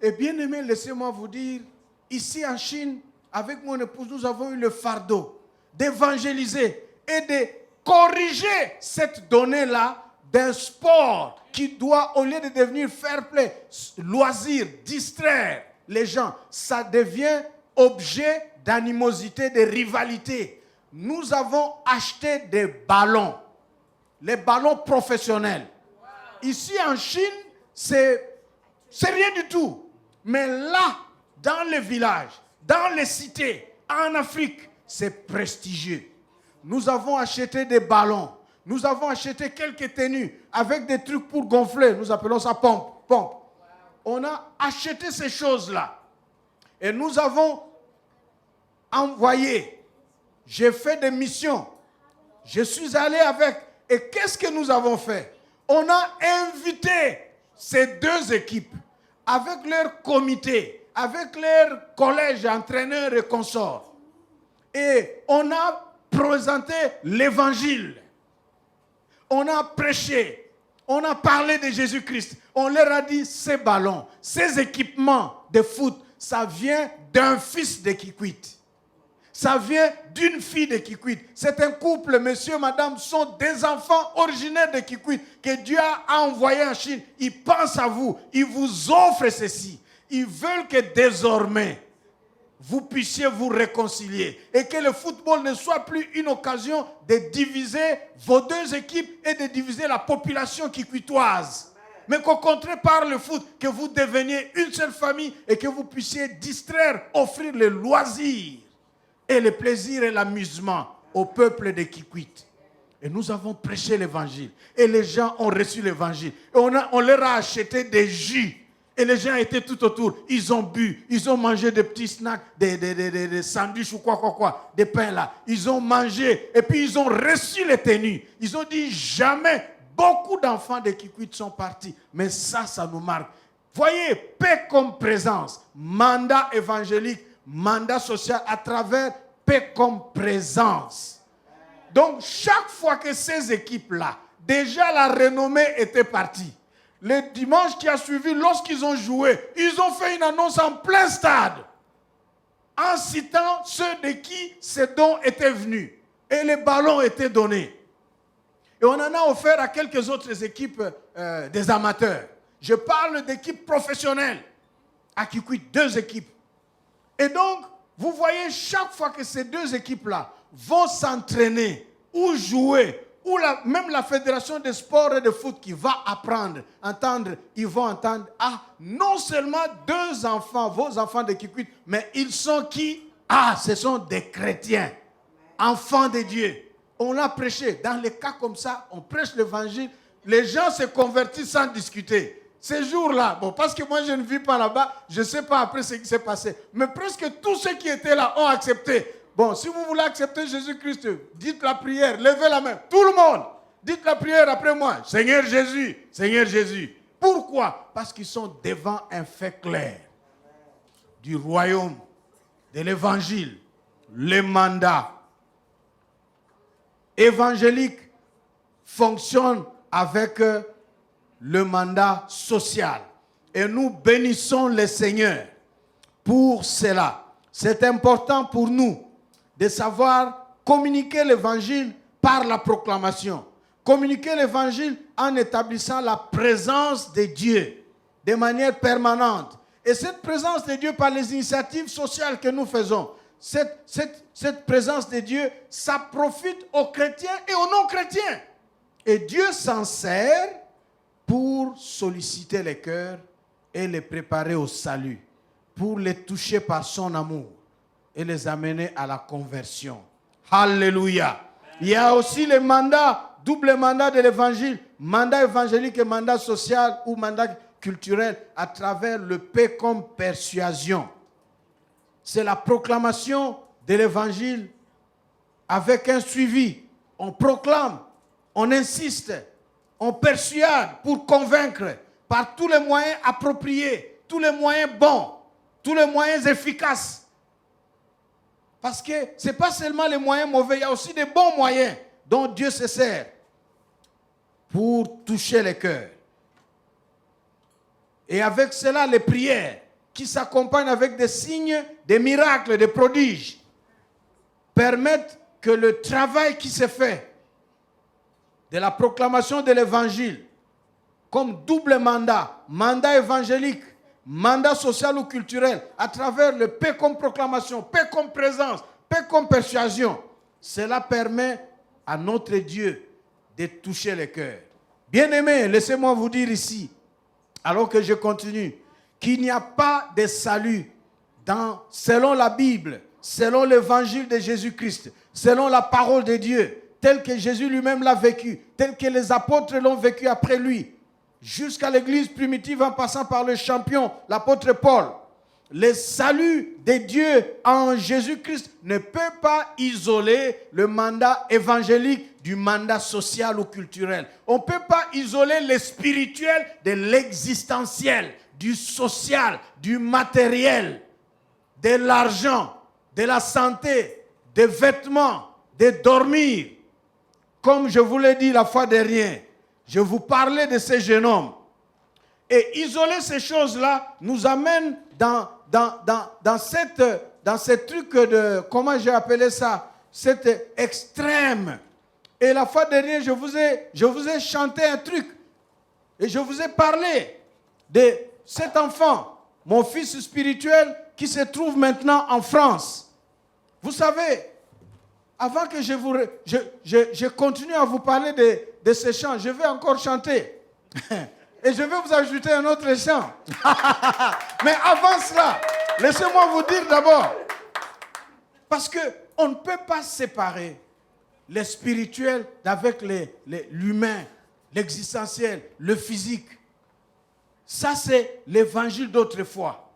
Et bien aimé, laissez-moi vous dire, ici en Chine, avec mon épouse, nous avons eu le fardeau d'évangéliser et de corriger cette donnée-là d'un sport qui doit, au lieu de devenir fair play, loisir, distraire les gens, ça devient objet d'animosité, de rivalité. Nous avons acheté des ballons, les ballons professionnels. Ici en Chine, c'est rien du tout. Mais là, dans les villages, dans les cités, en Afrique, c'est prestigieux. Nous avons acheté des ballons. Nous avons acheté quelques tenues avec des trucs pour gonfler. Nous appelons ça pompe. On a acheté ces choses-là. Et nous avons envoyé. J'ai fait des missions. Je suis allé avec. Et qu'est-ce que nous avons fait? On a invité ces deux équipes avec leur comité, avec leur collège, entraîneurs et consorts. Et on a présenté l'évangile. On a prêché. On a parlé de Jésus-Christ. On leur a dit, ces ballons, ces équipements de foot, ça vient d'un fils de Kikwit. Ça vient d'une fille de Kikwit. C'est un couple, monsieur, madame, sont des enfants originaires de Kikwit que Dieu a envoyés en Chine. Ils pensent à vous. Ils vous offrent ceci. Ils veulent que désormais, vous puissiez vous réconcilier et que le football ne soit plus une occasion de diviser vos deux équipes et de diviser la population kikwitoise. Mais qu'au contraire, par le foot, que vous deveniez une seule famille et que vous puissiez distraire, offrir le loisir et le plaisir et l'amusement au peuple de Kikwit. Et nous avons prêché l'évangile. Et les gens ont reçu l'évangile. Et on leur a acheté des jus. Et les gens étaient tout autour. Ils ont bu. Ils ont mangé des petits snacks, des sandwichs ou quoi, des pains là. Ils ont mangé. Et puis ils ont reçu les tenues. Ils ont dit jamais. Beaucoup d'enfants de Kikwit sont partis. Mais ça nous marque. Voyez, paix comme présence. Mandat évangélique. Mandat social à travers paix comme présence. Donc, chaque fois que ces équipes-là, déjà la renommée était partie. Le dimanche qui a suivi, lorsqu'ils ont joué, ils ont fait une annonce en plein stade, en citant ceux de qui ces dons étaient venus. Et les ballons étaient donnés. Et on en a offert à quelques autres équipes des amateurs. Je parle d'équipes professionnelles. À Kikwit, 2 équipes. Et donc, vous voyez, chaque fois que ces 2 équipes-là vont s'entraîner ou jouer ou même la fédération de sport et de foot qui va ils vont entendre, ah, non seulement 2 enfants, vos enfants de Kikwit, mais ils sont qui? Ah, ce sont des chrétiens, enfants de Dieu. On a prêché. Dans les cas comme ça, on prêche l'évangile. Les gens se convertissent sans discuter. Ces jours-là, bon, parce que moi je ne vis pas là-bas, je ne sais pas après ce qui s'est passé. Mais presque tous ceux qui étaient là ont accepté. Bon, si vous voulez accepter Jésus-Christ, dites la prière, levez la main. Tout le monde, dites la prière après moi. Seigneur Jésus, Seigneur Jésus. Pourquoi? Parce qu'ils sont devant un fait clair du royaume, de l'évangile, le mandat évangélique fonctionne avec le mandat social. Et nous bénissons le Seigneur pour cela. C'est important pour nous de savoir communiquer l'évangile par la proclamation. Communiquer l'évangile en établissant la présence de Dieu de manière permanente. Et cette présence de Dieu par les initiatives sociales que nous faisons, cette présence de Dieu, ça profite aux chrétiens et aux non-chrétiens. Et Dieu s'en sert pour solliciter les cœurs et les préparer au salut, pour les toucher par son amour et les amener à la conversion. Alléluia. Il y a aussi le mandat, double mandat de l'évangile, mandat évangélique et mandat social ou mandat culturel à travers le paix comme persuasion. C'est la proclamation de l'évangile avec un suivi. On proclame, on insiste, on persuade pour convaincre par tous les moyens appropriés, tous les moyens bons, tous les moyens efficaces. Parce que ce n'est pas seulement les moyens mauvais, il y a aussi des bons moyens dont Dieu se sert pour toucher les cœurs. Et avec cela, les prières qui s'accompagnent avec des signes, des miracles, des prodiges, permettent que le travail qui se fait de la proclamation de l'évangile, comme double mandat, mandat évangélique, mandat social ou culturel, à travers le paix comme proclamation, paix comme présence, paix comme persuasion, cela permet à notre Dieu de toucher les cœurs. Bien-aimés, laissez-moi vous dire ici, alors que je continue, qu'il n'y a pas de salut selon la Bible, selon l'évangile de Jésus-Christ, selon la parole de Dieu, tel que Jésus lui-même l'a vécu, tel que les apôtres l'ont vécu après lui, jusqu'à l'église primitive en passant par le champion, l'apôtre Paul. Le salut de Dieu en Jésus-Christ ne peut pas isoler le mandat évangélique du mandat social ou culturel. On ne peut pas isoler le spirituel de l'existentiel, du social, du matériel, de l'argent, de la santé, des vêtements, de dormir. Comme je vous l'ai dit la fois dernière, je vous parlais de ces jeunes hommes. Et isoler ces choses-là nous amène dans ce truc de, comment j'ai appelé ça, cet extrême. Et la fois dernière, je vous ai chanté un truc. Et je vous ai parlé de cet enfant, mon fils spirituel, qui se trouve maintenant en France. Vous savez, avant que je continue à vous parler de ce chant, je vais encore chanter. Et je vais vous ajouter un autre chant. Mais avant cela, laissez-moi vous dire d'abord, parce qu'on ne peut pas séparer le spirituel d'avec l'humain, l'existentiel, le physique. Ça, c'est l'évangile d'autrefois.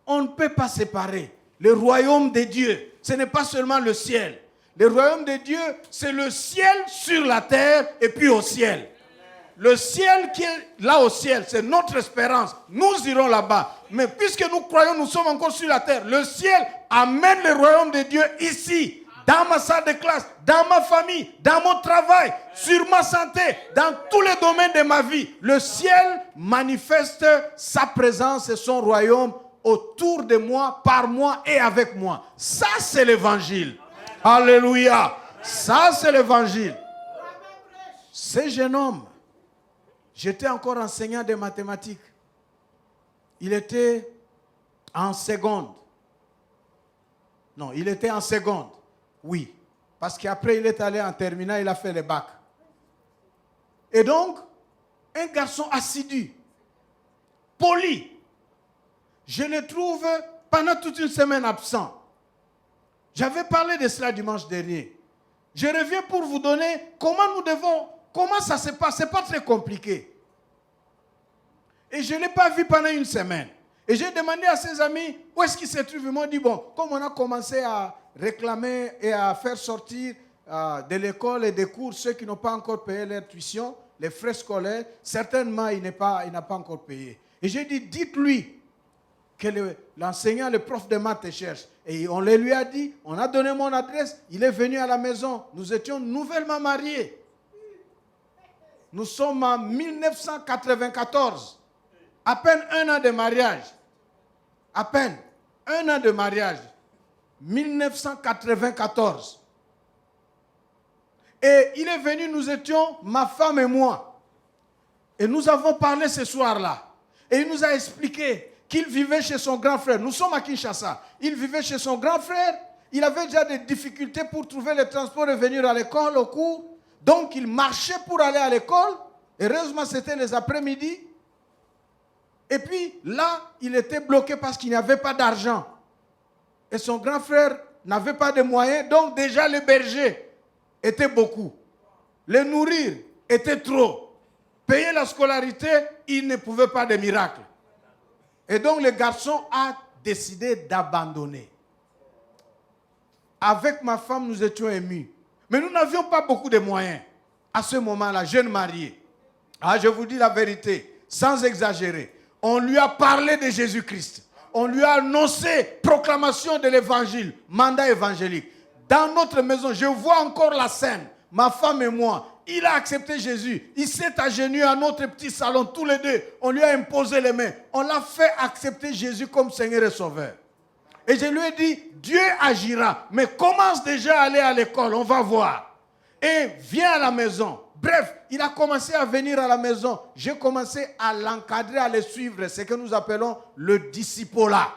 On ne peut pas séparer le royaume de Dieu. Ce n'est pas seulement le ciel. Le royaume de Dieu, c'est le ciel sur la terre et puis au ciel. Le ciel qui est là au ciel, c'est notre espérance. Nous irons là-bas. Mais puisque nous croyons, nous sommes encore sur la terre. Le ciel amène le royaume de Dieu ici, dans ma salle de classe, dans ma famille, dans mon travail, sur ma santé, dans tous les domaines de ma vie. Le ciel manifeste sa présence et son royaume autour de moi, par moi et avec moi. Ça, c'est l'évangile. Alléluia. Ça, c'est l'évangile. Ces jeunes hommes, j'étais encore enseignant de mathématiques. Il était en seconde. Non, il était en seconde. Oui. Parce qu'après, il est allé en terminale, il a fait le bac. Et donc, un garçon assidu, poli, je le trouve pendant toute une semaine absent. J'avais parlé de cela dimanche dernier. Je reviens pour vous donner comment ça se passe. Ce n'est pas très compliqué. Et je ne l'ai pas vu pendant une semaine. Et j'ai demandé à ses amis où est-ce qu'il se trouve. Ils m'ont dit, bon, comme on a commencé à réclamer et à faire sortir de l'école et des cours ceux qui n'ont pas encore payé leur tuition, les frais scolaires, certainement il n'a pas encore payé. Et j'ai dit, dites-lui que l'enseignant, le prof de maths cherche. Et on le lui a dit, on a donné mon adresse, il est venu à la maison. Nous étions nouvellement mariés. Nous sommes en 1994. À peine 1 an de mariage. À peine 1 an de mariage. 1994. Et il est venu, nous étions, ma femme et moi. Et nous avons parlé ce soir-là. Et il nous a expliqué qu'il vivait chez son grand frère. Nous sommes à Kinshasa. Il vivait chez son grand frère. Il avait déjà des difficultés pour trouver le transport et venir à l'école, au cours. Donc, il marchait pour aller à l'école. Heureusement, c'était les après-midi. Et puis, là, il était bloqué parce qu'il n'y avait pas d'argent. Et son grand frère n'avait pas de moyens. Donc, déjà, les bergers étaient beaucoup. Les nourrir était trop. Payer la scolarité, il ne pouvait pas de miracle. Et donc, le garçon a décidé d'abandonner. Avec ma femme, nous étions émus. Mais nous n'avions pas beaucoup de moyens. À ce moment-là, jeune marié. Ah, je vous dis la vérité, sans exagérer. On lui a parlé de Jésus-Christ. On lui a annoncé proclamation de l'évangile, mandat évangélique. Dans notre maison, je vois encore la scène. Ma femme et moi, il a accepté Jésus. Il s'est agenouillé à notre petit salon, tous les deux. On lui a imposé les mains. On l'a fait accepter Jésus comme Seigneur et Sauveur. Et je lui ai dit, Dieu agira. Mais commence déjà à aller à l'école, on va voir. Et viens à la maison. Bref, il a commencé à venir à la maison. J'ai commencé à l'encadrer, à le suivre. Ce que nous appelons le discipolat.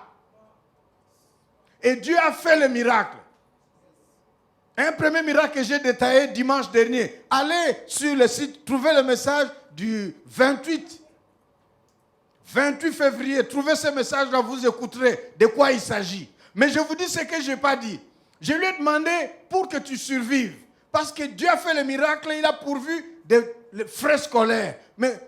Et Dieu a fait le miracle. Un premier miracle que j'ai détaillé dimanche dernier. Allez sur le site, trouvez le message du 28 février. Trouvez ce message-là, vous écouterez de quoi il s'agit. Mais je vous dis ce que je n'ai pas dit. Je lui ai demandé pour que tu survives. Parce que Dieu a fait le miracle, il a pourvu des frais scolaires. Mais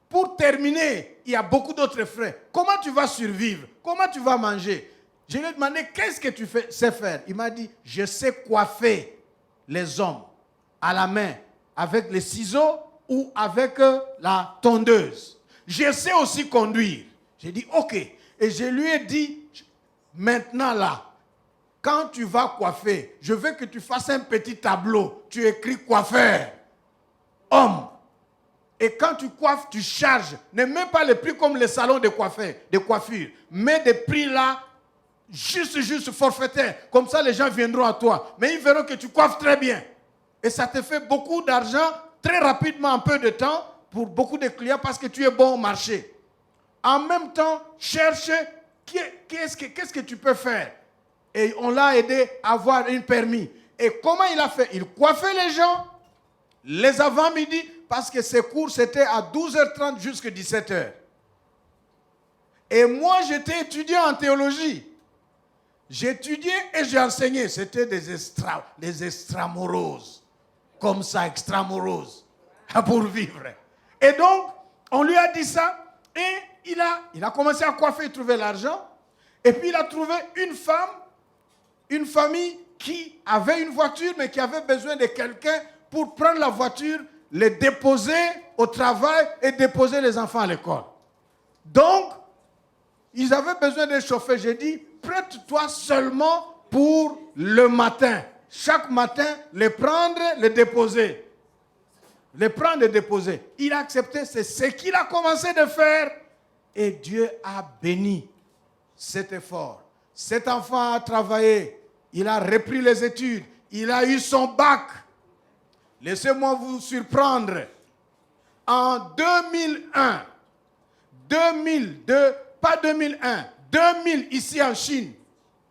pour terminer, il y a beaucoup d'autres frais. Comment tu vas survivre? Comment tu vas manger? Je lui ai demandé, qu'est-ce que tu sais faire? Il m'a dit, je sais coiffer les hommes à la main avec les ciseaux ou avec la tondeuse. Je sais aussi conduire. J'ai dit, ok. Et je lui ai dit, maintenant là, quand tu vas coiffer, je veux que tu fasses un petit tableau. Tu écris coiffeur, homme. Et quand tu coiffes, tu charges. Ne mets pas les prix comme les salons de coiffure. Mets des prix là, juste forfaitaire. Comme ça, les gens viendront à toi. Mais ils verront que tu coiffes très bien. Et ça te fait beaucoup d'argent, très rapidement, en peu de temps, pour beaucoup de clients, parce que tu es bon au marché. En même temps, cherche qu'est-ce que tu peux faire. Et on l'a aidé à avoir un permis. Et comment il a fait? Il coiffait les gens les avant-midi, parce que ses cours, c'était à 12h30 jusqu'à 17h. Et moi, j'étais étudiant en théologie. J'étudiais et j'enseignais. C'était des extramoroses. Comme ça, extramoroses. Pour vivre. Et donc, on lui a dit ça. Et il a commencé à coiffer, il trouvait l'argent. Et puis, il a trouvé une femme, une famille qui avait une voiture, mais qui avait besoin de quelqu'un pour prendre la voiture, les déposer au travail et déposer les enfants à l'école. Donc, ils avaient besoin d'un chauffeur. J'ai dit, prête-toi seulement pour le matin. Chaque matin, les prendre, les déposer. Les prendre et déposer. Il a accepté, c'est ce qu'il a commencé de faire. Et Dieu a béni cet effort. Cet enfant a travaillé. Il a repris les études. Il a eu son bac. Laissez-moi vous surprendre. En 2001, 2000 ici en Chine.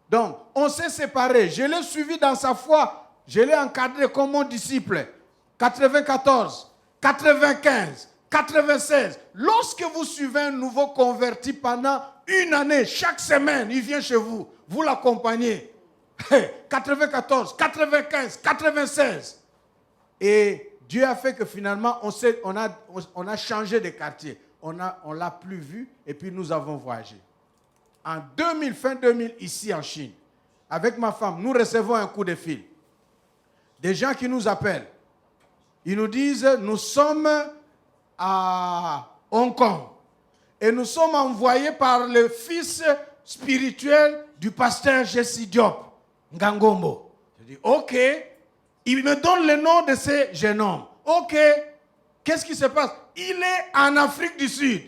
Donc, on s'est séparés. Je l'ai suivi dans sa foi. Je l'ai encadré comme mon disciple. 94, 95, 96. Lorsque vous suivez un nouveau converti pendant une année, chaque semaine, il vient chez vous, vous l'accompagnez. 94, 95, 96. Et Dieu a fait que finalement, on a changé de quartier. On ne l'a plus vu et puis nous avons voyagé. En 2000, fin 2000, ici en Chine, avec ma femme, nous recevons un coup de fil. Des gens qui nous appellent. Ils nous disent, nous sommes à Hong Kong. Et nous sommes envoyés par le fils spirituel du pasteur Jesse Diop, Ngangombo. Je dis, ok. Il me donne le nom de ce jeune homme. Ok. Qu'est-ce qui se passe? Il est en Afrique du Sud.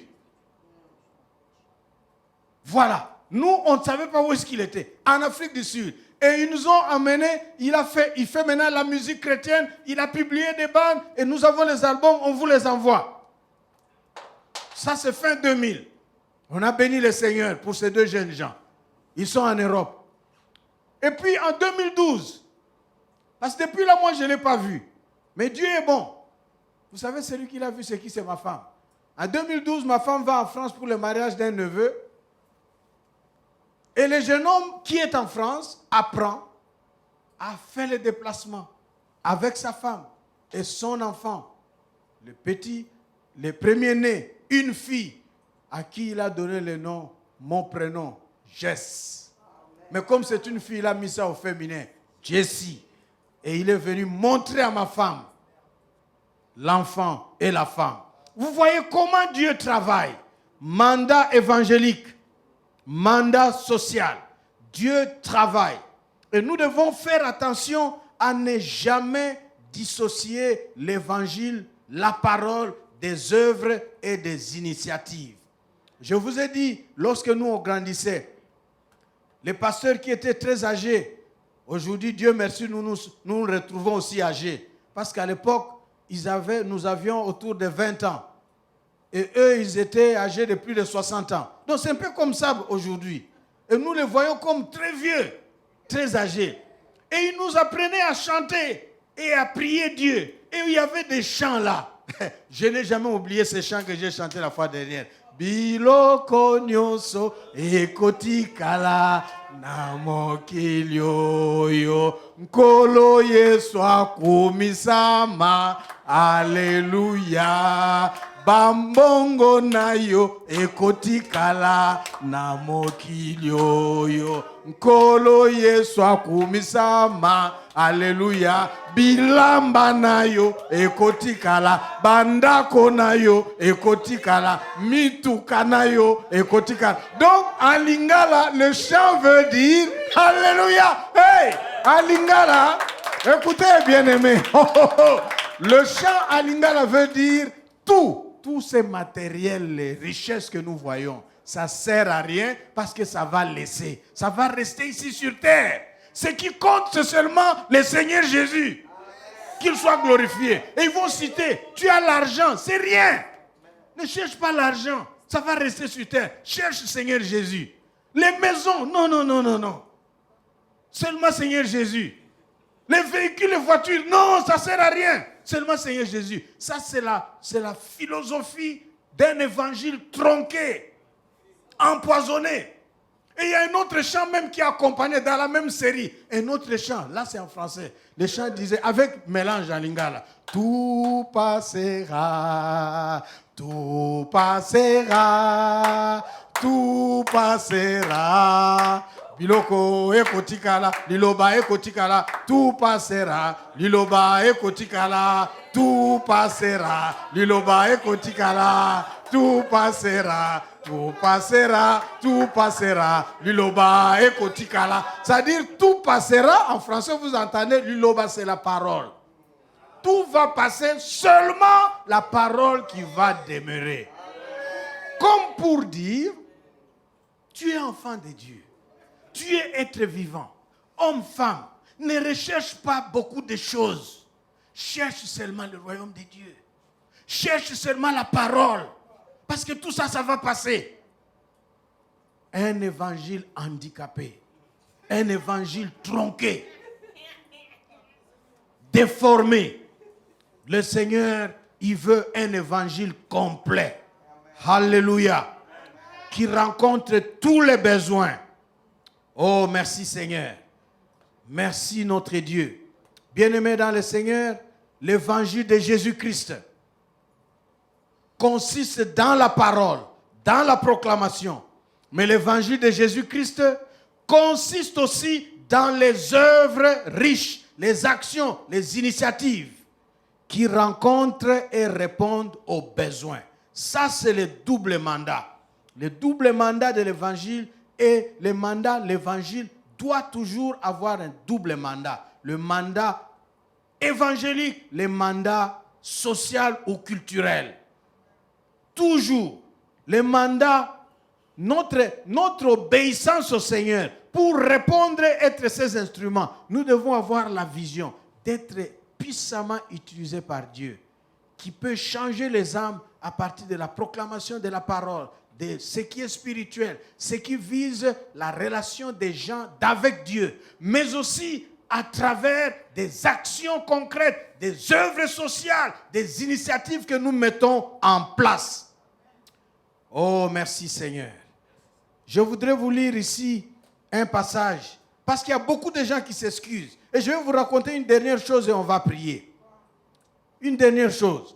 Voilà. Nous, on ne savait pas où est-ce qu'il était. En Afrique du Sud. Et ils nous ont emmenés. Il fait maintenant la musique chrétienne. Il a publié des bandes. Et nous avons les albums. On vous les envoie. Ça, c'est fin 2000. On a béni le Seigneur pour ces deux jeunes gens. Ils sont en Europe. Et puis, en 2012, parce que depuis là, moi, je ne l'ai pas vu. Mais Dieu est bon. Vous savez, celui qui l'a vu, c'est qui? C'est ma femme. En 2012, ma femme va en France pour le mariage d'un neveu. Et le jeune homme qui est en France apprend à faire le déplacement avec sa femme et son enfant. Le petit, le premier-né, une fille à qui il a donné le nom, mon prénom, Jess. Mais comme c'est une fille, il a mis ça au féminin, Jessie. Et il est venu montrer à ma femme l'enfant et la femme. Vous voyez comment Dieu travaille. Mandat évangélique, mandat social. Dieu travaille. Et nous devons faire attention à ne jamais dissocier l'évangile, la parole, des œuvres et des initiatives. Je vous ai dit, lorsque nous on grandissait, les pasteurs qui étaient très âgés, aujourd'hui, Dieu merci, nous nous retrouvons aussi âgés. Parce qu'à l'époque, nous avions autour de 20 ans. Et eux, ils étaient âgés de plus de 60 ans. Donc c'est un peu comme ça aujourd'hui. Et nous les voyons comme très vieux, très âgés. Et ils nous apprenaient à chanter et à prier Dieu. Et il y avait des chants là. Je n'ai jamais oublié ces chants que j'ai chantés la fois dernière. Biloko nyoso ekotikala na mokilio yo nkolo Yesu akumisama Alléluia. Bambongo na yo ekotikala na mokilio yo nkolo Yesu akumisama Alléluia. Bilamba na yo ekotikala, bandako na yo ekotikala, mituka na yo ekotikala. Donc en lingala, le chant veut dire Alléluia. Hey, en lingala, écoutez bien aimé. Le chant en lingala veut dire tout ces matériels, les richesses que nous voyons, ça sert à rien parce que ça va laisser, ça va rester ici sur terre. Ce qui compte, c'est seulement le Seigneur Jésus. Qu'il soit glorifié. Et ils vont citer, tu as l'argent, c'est rien. Ne cherche pas l'argent, ça va rester sur terre. Cherche le Seigneur Jésus. Les maisons, non. Seulement Seigneur Jésus. Les véhicules, les voitures, non, ça ne sert à rien. Seulement Seigneur Jésus. Ça, c'est la philosophie d'un évangile tronqué, empoisonné. Et il y a un autre chant même qui est accompagné dans la même série. Un autre chant, là c'est en français. Le chant disait, avec mélange en lingala, tout passera, tout passera, tout passera. Biloko ekotikala, liloba ekotikala, tout passera. Liloba ekotikala, tout passera. Liloba ekotikala, tout passera. Tout passera, tout passera. Liloba ekotikala. C'est-à-dire tout passera. En français, vous entendez, liloba, c'est la parole. Tout va passer, seulement la parole qui va demeurer. Comme pour dire, tu es enfant de Dieu. Tu es être vivant. Homme, femme, ne recherche pas beaucoup de choses. Cherche seulement le royaume de Dieu. Cherche seulement la parole. Parce que tout ça, ça va passer. Un évangile handicapé. Un évangile tronqué. Déformé. Le Seigneur Il veut un évangile complet. Alléluia. Qui rencontre tous les besoins. Oh, merci Seigneur. Merci notre Dieu. Bien-aimés dans le Seigneur, l'évangile de Jésus-Christ consiste dans la parole, dans la proclamation. Mais l'évangile de Jésus-Christ consiste aussi dans les œuvres riches, les actions, les initiatives qui rencontrent et répondent aux besoins. Ça, c'est le double mandat. Le double mandat de l'évangile et l'évangile doit toujours avoir un double mandat. Le mandat évangélique, le mandat social ou culturel. Toujours, le mandat, notre obéissance au Seigneur, pour répondre et être ses instruments, nous devons avoir la vision d'être puissamment utilisés par Dieu, qui peut changer les âmes à partir de la proclamation de la parole, de ce qui est spirituel, ce qui vise la relation des gens avec Dieu, mais aussi à travers des actions concrètes, des œuvres sociales, des initiatives que nous mettons en place. Oh, merci Seigneur. Je voudrais vous lire ici un passage, parce qu'il y a beaucoup de gens qui s'excusent. Et je vais vous raconter une dernière chose et on va prier. Une dernière chose.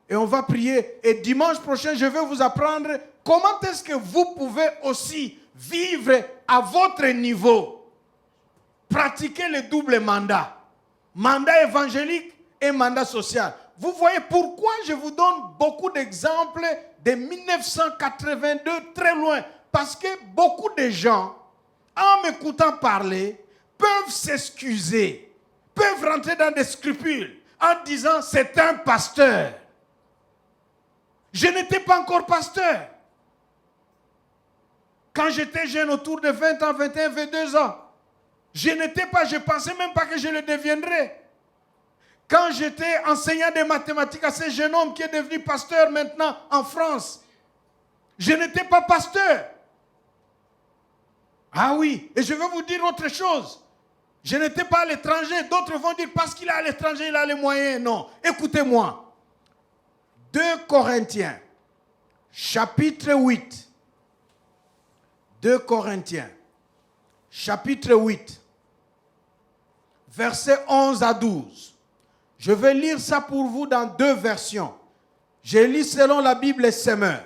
Et on va prier. Et dimanche prochain, je vais vous apprendre comment est-ce que vous pouvez aussi vivre à votre niveau. Pratiquer le double mandat. Mandat évangélique et mandat social. Vous voyez pourquoi je vous donne beaucoup d'exemples de 1982 très loin. Parce que beaucoup de gens, en m'écoutant parler, peuvent s'excuser, peuvent rentrer dans des scrupules en disant c'est un pasteur. Je n'étais pas encore pasteur. Quand j'étais jeune, autour de 20 ans, 21, 22 ans, je ne pensais même pas que je le deviendrais. Quand j'étais enseignant de mathématiques à ce jeune homme qui est devenu pasteur maintenant en France, je n'étais pas pasteur. Ah oui, et je vais vous dire autre chose. Je n'étais pas à l'étranger. D'autres vont dire parce qu'il est à l'étranger, il a les moyens. Non, écoutez-moi. 2 Corinthiens, chapitre 8. 2 Corinthiens, chapitre 8, versets 11 à 12. Je vais lire ça pour vous dans 2 versions. Je lis selon la Bible Semeur.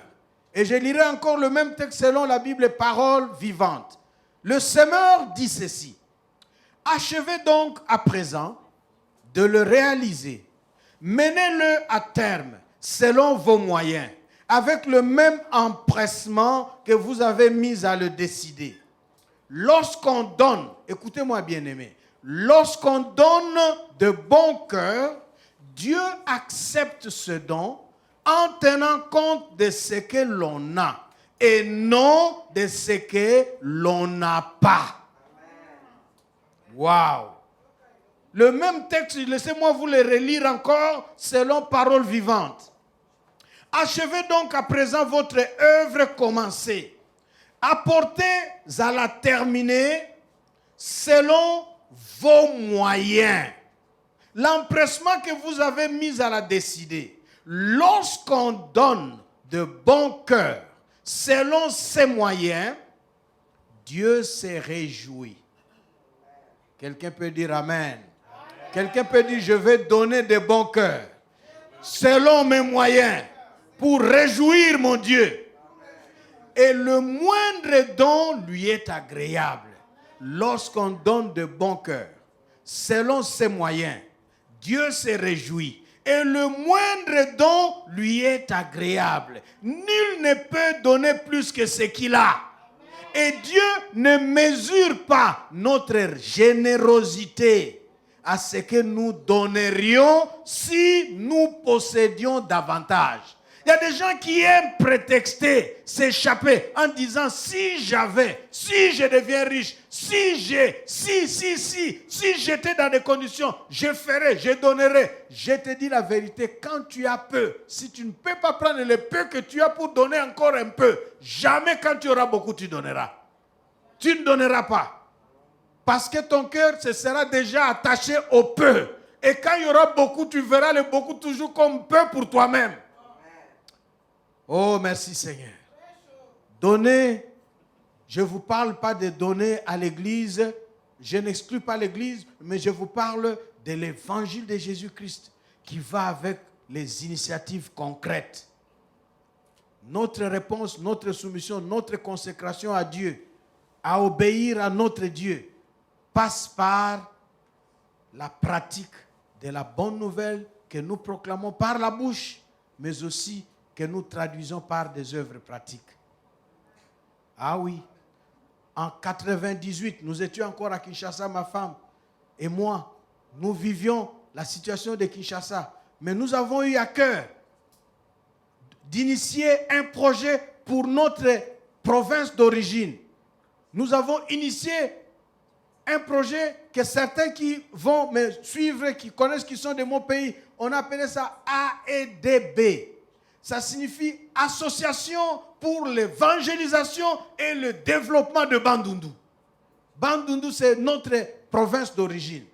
Et je lirai encore le même texte selon la Bible Parole vivante. Le Semeur dit ceci. Achevez donc à présent de le réaliser. Menez-le à terme selon vos moyens, avec le même empressement que vous avez mis à le décider. Lorsqu'on donne, écoutez-moi bien aimé, lorsqu'on donne de bon cœur, Dieu accepte ce don en tenant compte de ce que l'on a et non de ce que l'on n'a pas. Waouh! Le même texte, laissez-moi vous le relire encore selon parole vivante. Achevez donc à présent votre œuvre commencée. Apportez à la terminer selon vos moyens. L'empressement que vous avez mis à la décider. Lorsqu'on donne de bon cœur selon ses moyens, Dieu se réjouit. Quelqu'un peut dire Amen. Quelqu'un peut dire je vais donner de bon cœur selon mes moyens pour réjouir mon Dieu. Et le moindre don lui est agréable. Lorsqu'on donne de bon cœur selon ses moyens, Dieu se réjouit. Et le moindre don lui est agréable. Nul ne peut donner plus que ce qu'il a. Et Dieu ne mesure pas notre générosité à ce que nous donnerions si nous possédions davantage. Il y a des gens qui aiment prétexter, s'échapper en disant si j'avais, si je deviens riche, si j'étais dans des conditions, je ferais, je donnerais. Je te dis la vérité, quand tu as peu, si tu ne peux pas prendre le peu que tu as pour donner encore un peu, jamais quand tu auras beaucoup, tu donneras. Tu ne donneras pas. Parce que ton cœur se sera déjà attaché au peu. Et quand il y aura beaucoup, tu verras le beaucoup toujours comme peu pour toi-même. Oh, merci Seigneur. Donner, je ne vous parle pas de donner à l'église. Je n'exclus pas l'église, mais je vous parle de l'évangile de Jésus-Christ qui va avec les initiatives concrètes. Notre réponse, notre soumission, notre consécration à Dieu, à obéir à notre Dieu, passe par la pratique de la bonne nouvelle que nous proclamons par la bouche, mais aussi que nous traduisons par des œuvres pratiques. Ah oui, en 98, nous étions encore à Kinshasa, ma femme et moi. Nous vivions la situation de Kinshasa, mais nous avons eu à cœur d'initier un projet pour notre province d'origine. Nous avons initié un projet que certains qui vont me suivre, qui connaissent, qui sont de mon pays, on appelait ça AEDB. Ça signifie Association pour l'évangélisation et le développement de Bandundu. Bandundu, c'est notre province d'origine.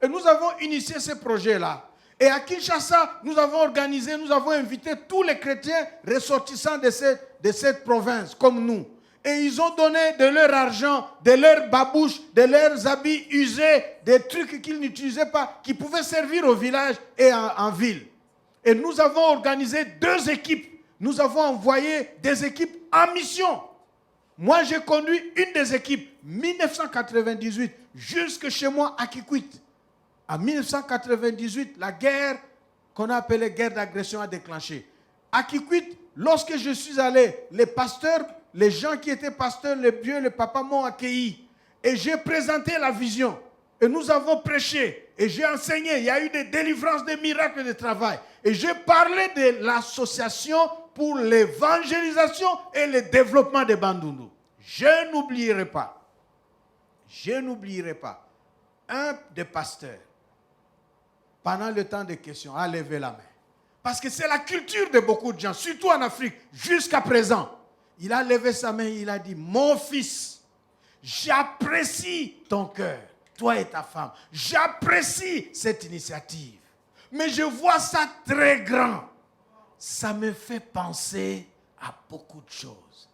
Et nous avons initié ce projet-là. Et à Kinshasa, nous avons organisé, nous avons invité tous les chrétiens ressortissants de cette province, comme nous. Et ils ont donné de leur argent, de leurs babouches, de leurs habits usés, des trucs qu'ils n'utilisaient pas, qui pouvaient servir au village et en ville. Et nous avons organisé 2 équipes. Nous avons envoyé des équipes en mission. Moi, j'ai conduit une des équipes, 1998, jusque chez moi à Kikwit. En 1998, la guerre qu'on a appelée guerre d'agression a déclenché. À Kikwit, lorsque je suis allé, les pasteurs, les gens qui étaient pasteurs, les vieux, les papas m'ont accueilli. Et j'ai présenté la vision. Et nous avons prêché. Et j'ai enseigné. Il y a eu des délivrances, des miracles de travail. Et j'ai parlé de l'association pour l'évangélisation et le développement de Bandundu. Je n'oublierai pas. Un des pasteurs, pendant le temps des questions, a levé la main. Parce que c'est la culture de beaucoup de gens, surtout en Afrique, jusqu'à présent. Il a levé sa main, il a dit, mon fils, j'apprécie ton cœur, toi et ta femme. J'apprécie cette initiative. Mais je vois ça très grand. Ça me fait penser à beaucoup de choses.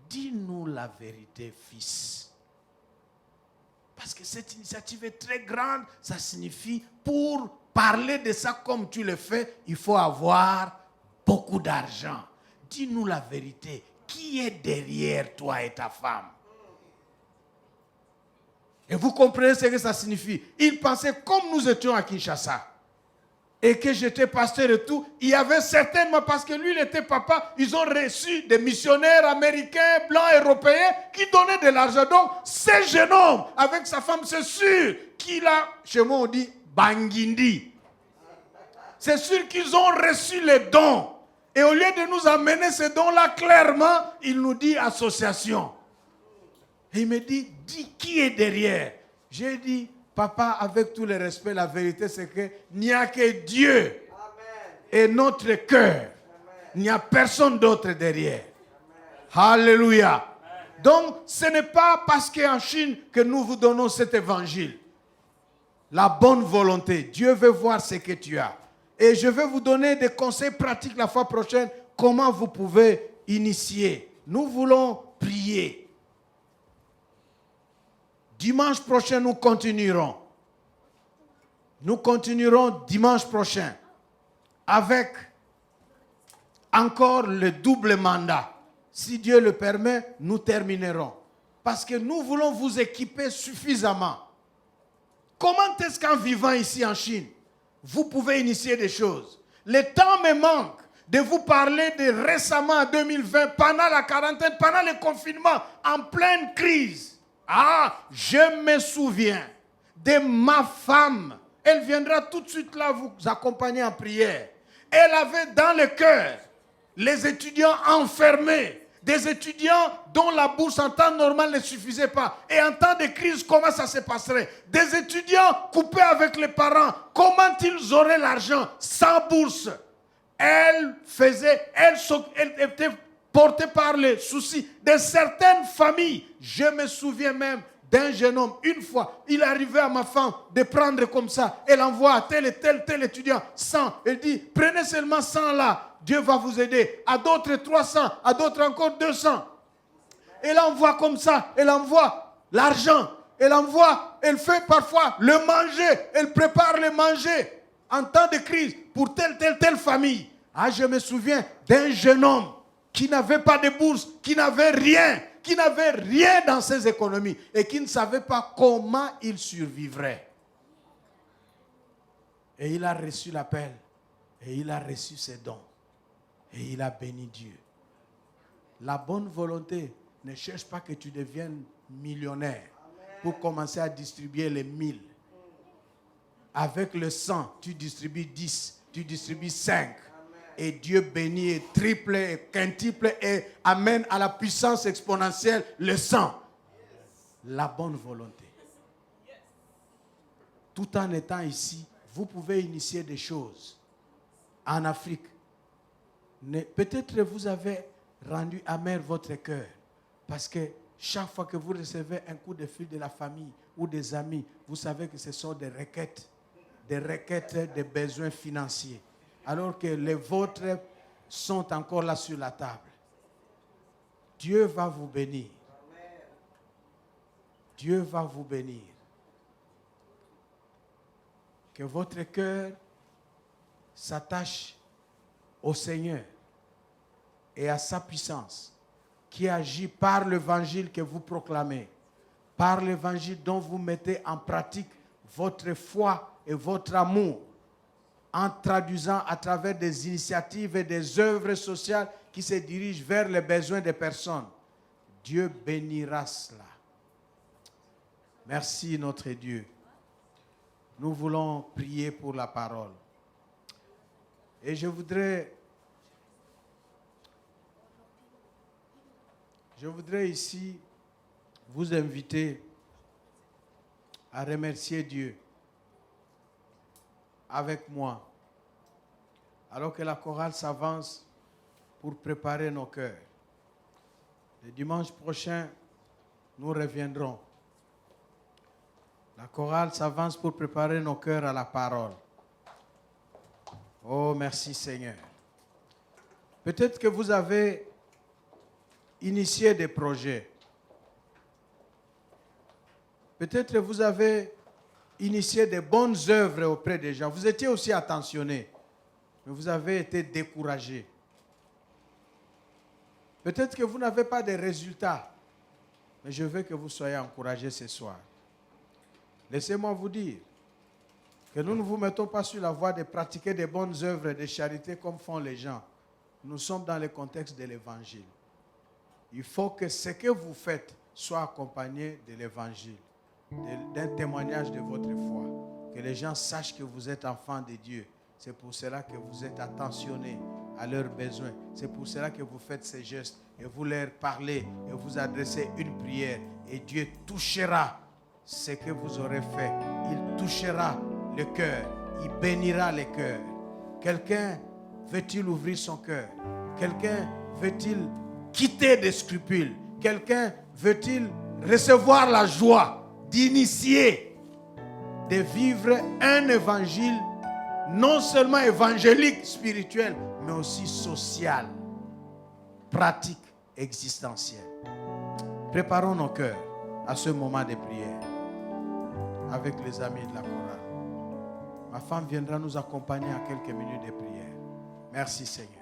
Dis-nous la vérité, fils. Parce que cette initiative est très grande, ça signifie pour parler de ça comme tu le fais, il faut avoir beaucoup d'argent. Dis-nous la vérité. Qui est derrière toi et ta femme? Et vous comprenez ce que ça signifie. Il pensait comme nous étions à Kinshasa et que j'étais pasteur et tout, il y avait certainement, parce que lui il était papa, ils ont reçu des missionnaires américains, blancs, européens qui donnaient de l'argent. Donc ce jeune homme avec sa femme, c'est sûr qu'il a, chez moi on dit Bangindi. C'est sûr qu'ils ont reçu les dons. Et au lieu de nous amener ces dons-là clairement, il nous dit association. Et il me dit qui est derrière? J'ai dit, papa, avec tout le respect, la vérité c'est qu'il n'y a que Dieu. Amen. Et notre cœur. Il n'y a personne d'autre derrière. Amen. Alléluia. Amen. Donc, ce n'est pas parce qu'en Chine que nous vous donnons cet évangile. La bonne volonté. Dieu veut voir ce que tu as. Et je vais vous donner des conseils pratiques la fois prochaine, comment vous pouvez initier. Nous voulons prier. Dimanche prochain, nous continuerons. Nous continuerons dimanche prochain avec encore le double mandat. Si Dieu le permet, nous terminerons. Parce que nous voulons vous équiper suffisamment. Comment est-ce qu'en vivant ici en Chine, vous pouvez initier des choses? Le temps me manque de vous parler de récemment en 2020, pendant la quarantaine, pendant le confinement, en pleine crise. Ah, je me souviens de ma femme. Elle viendra tout de suite là vous accompagner en prière. Elle avait dans le cœur les étudiants enfermés. Des étudiants dont la bourse en temps normal ne suffisait pas. Et en temps de crise, comment ça se passerait? Des étudiants coupés avec les parents. Comment ils auraient l'argent sans bourse? Elle était portée par les soucis de certaines familles. Je me souviens même d'un jeune homme, une fois, il est arrivé à ma femme de prendre comme ça. Elle envoie à tel et tel étudiant 100. Elle dit, prenez seulement 100 là, Dieu va vous aider. À d'autres 300, à d'autres encore 200. Elle envoie comme ça, elle envoie l'argent. Elle fait parfois le manger, elle prépare le manger en temps de crise pour telle famille. Ah, je me souviens d'un jeune homme qui n'avait pas de bourse, qui n'avait rien dans ses économies et qui ne savait pas comment il survivrait. Et il a reçu l'appel et il a reçu ses dons et il a béni Dieu. La bonne volonté ne cherche pas que tu deviennes millionnaire pour commencer à distribuer les 1000. Avec le 100, tu distribues 10, tu distribues 5. Et Dieu bénit et triple et quintuple et amène à la puissance exponentielle le 100. La bonne volonté. Tout en étant ici, vous pouvez initier des choses. En Afrique, peut-être vous avez rendu amer votre cœur parce que chaque fois que vous recevez un coup de fil de la famille ou des amis, vous savez que ce sont des requêtes de besoins financiers, alors que les vôtres sont encore là sur la table. Dieu va vous bénir. Dieu va vous bénir. Que votre cœur s'attache au Seigneur et à sa puissance, qui agit par l'évangile que vous proclamez, par l'évangile dont vous mettez en pratique votre foi et votre amour, en traduisant à travers des initiatives et des œuvres sociales qui se dirigent vers les besoins des personnes. Dieu bénira cela. Merci notre Dieu. Nous voulons prier pour la parole. Et je voudrais ici vous inviter à remercier Dieu avec moi, alors que la chorale s'avance pour préparer nos cœurs. Le dimanche prochain, nous reviendrons. La chorale s'avance pour préparer nos cœurs à la parole. Oh, merci Seigneur. Peut-être que vous avez initié des projets. Peut-être que vous avez initié des bonnes œuvres auprès des gens. Vous étiez aussi attentionnés, mais vous avez été découragés. Peut-être que vous n'avez pas de résultats, mais je veux que vous soyez encouragés ce soir. Laissez-moi vous dire que nous ne vous mettons pas sur la voie de pratiquer des bonnes œuvres de charité comme font les gens. Nous sommes dans le contexte de l'évangile. Il faut que ce que vous faites soit accompagné de l'évangile, d'un témoignage de votre foi. Que les gens sachent que vous êtes enfants de Dieu. C'est pour cela que vous êtes attentionnés à leurs besoins. C'est pour cela que vous faites ces gestes et vous leur parlez et vous adressez une prière. Et Dieu touchera ce que vous aurez fait. Il touchera le cœur. Il bénira les cœurs. Quelqu'un veut-il ouvrir son cœur? Quelqu'un veut-il quitter des scrupules? Quelqu'un veut-il recevoir la joie d'initier, de vivre un évangile non seulement évangélique, spirituel, mais aussi social, pratique, existentiel? Préparons nos cœurs à ce moment de prière avec les amis de la chorale. Ma femme viendra nous accompagner à quelques minutes de prière. Merci Seigneur.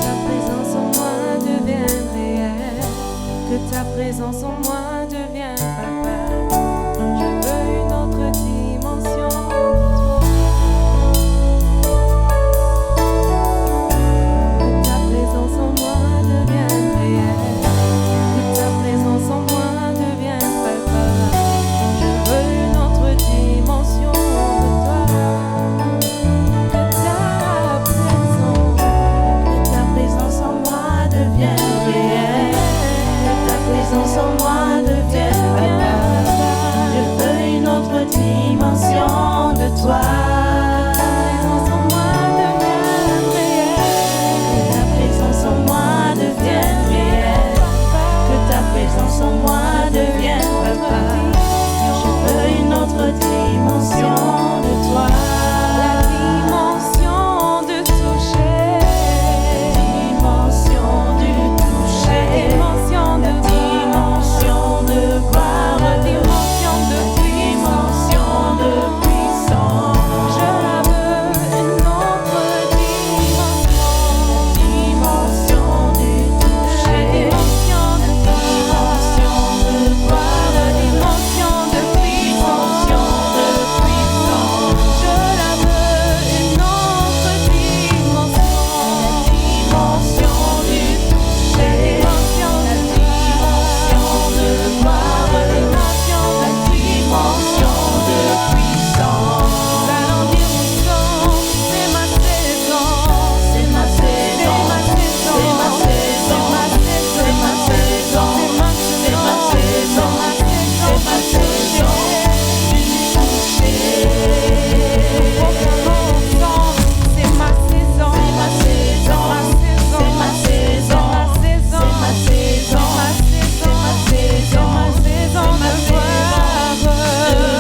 Ta dimension de toi. Ta présence en moi devienne réelle. Que ta présence en moi devienne papa. Je veux une autre dimension de toi. La dimension de toucher. Dimension du toucher. Dimension de Dimension de gloire. La dimension de Dimension de puissance. Je la veux une autre dimension. Dimension du toucher. Dimension de Dimension de gloire. dimension de puissance. Dimension de puissance. Je la veux une autre dimension. Dimension du toucher. Dimension de Dimension de gloire. dimension de Dimension de puissance. Nous allons dire ensemble, c'est ma saison. C'est ma saison. C'est ma saison. C'est ma saison. C'est ma saison. C'est ma saison. Du toucher. Proclamons ensemble, c'est ma saison. C'est ma saison. C'est ma saison. C'est ma saison. C'est ma saison. de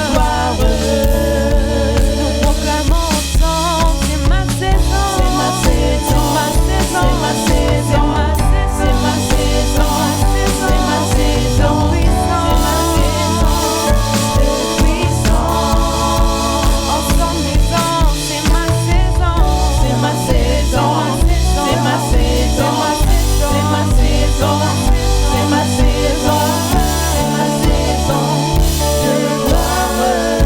gloire. Nous proclamons ensemble, c'est ma saison. C'est ma saison. C'est ma saison. C'est ma saison. C'est ma saison. De puissance. Ensemble disons, c'est ma saison. C'est ma saison. C'est ma saison. C'est ma saison. C'est ma saison. C'est ma saison. De gloire.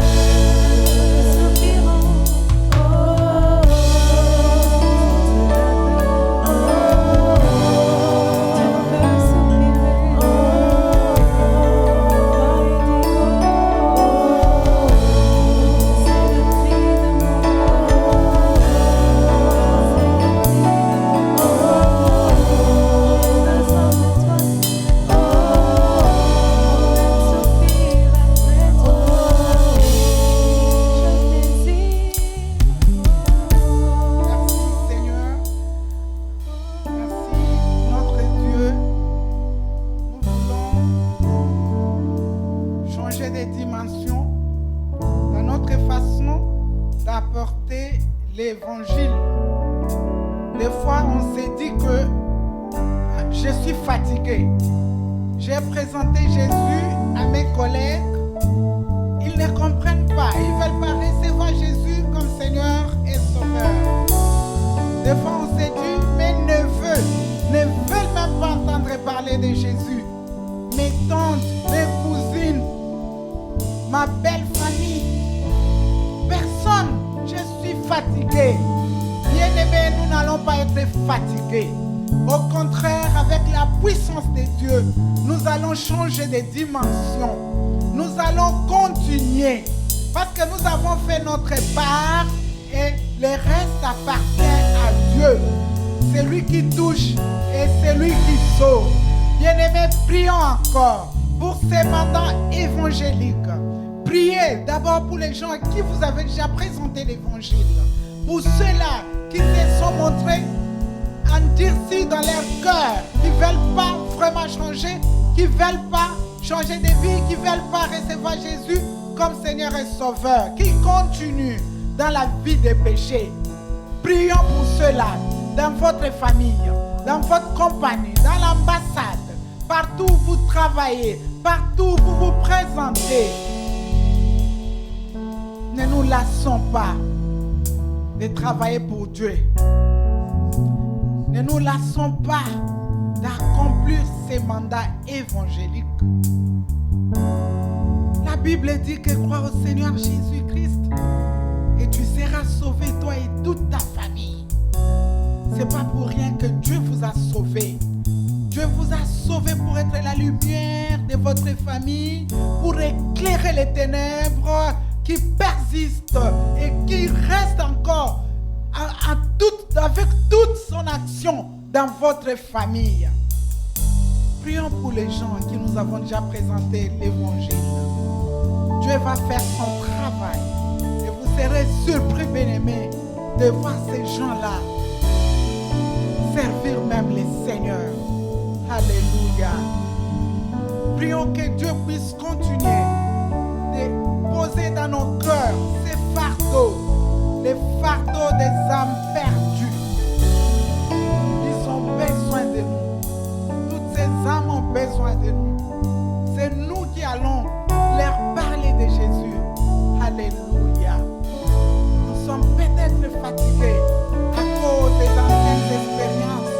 Soupirons. Merci Seigneur. Merci notre Dieu. Nous voulons changer de dimension dans notre façon d'apporter l'évangile. Des fois, on s'est dit que je suis fatigué. J'ai présenté Jésus à mes collègues. Ils ne comprennent pas. Ils ne veulent pas recevoir Jésus comme Seigneur et Sauveur. Des fois, on s'est dit, mes neveux ne veulent même pas entendre parler de Jésus. Mes tantes, mes cousines, ma belle famille. Personne. Je suis fatigué. Bien-aimés, nous n'allons pas être fatigués. Au contraire, avec la puissance de Dieu, nous allons changer de dimension. Nous allons continuer. Parce que nous avons fait notre part et le reste appartient à Dieu. C'est lui qui touche et c'est lui qui sauve. Bien-aimés, prions encore pour ces mandats évangéliques. Priez d'abord pour les gens à qui vous avez déjà présenté l'évangile. Pour ceux-là qui se sont montrés endurcis dans leur cœur, qui ne veulent pas vraiment changer, qui ne veulent pas changer de vie, qui ne veulent pas recevoir Jésus comme Seigneur et Sauveur, qui continuent dans la vie des péchés. Prions pour ceux-là, dans votre famille, dans votre compagnie, dans l'ambassade, partout où vous travaillez, partout où vous vous présentez. Ne nous lassons pas de travailler pour Dieu. Ne nous lassons pas d'accomplir ces mandats évangéliques. La Bible dit que crois au Seigneur Jésus-Christ et tu seras sauvé, toi et toute ta famille. C'est pas pour rien que Dieu vous a sauvé. Dieu vous a sauvé pour être la lumière de votre famille, pour éclairer les ténèbres qui persistent et qui restent encore avec toute son action dans votre famille. Prions pour les gens à qui nous avons déjà présenté l'évangile. Dieu va faire son travail. Et vous serez surpris, bien-aimés, de voir ces gens-là servir même les seigneurs. Alléluia. Prions que Dieu puisse continuer de poser dans nos cœurs ces fardeaux, les fardeaux des âmes perdues. Ils ont besoin de nous. Toutes ces âmes ont besoin de nous. C'est nous qui allons leur parler de Jésus. Alléluia. Nous sommes peut-être fatigués à cause des anciennes expériences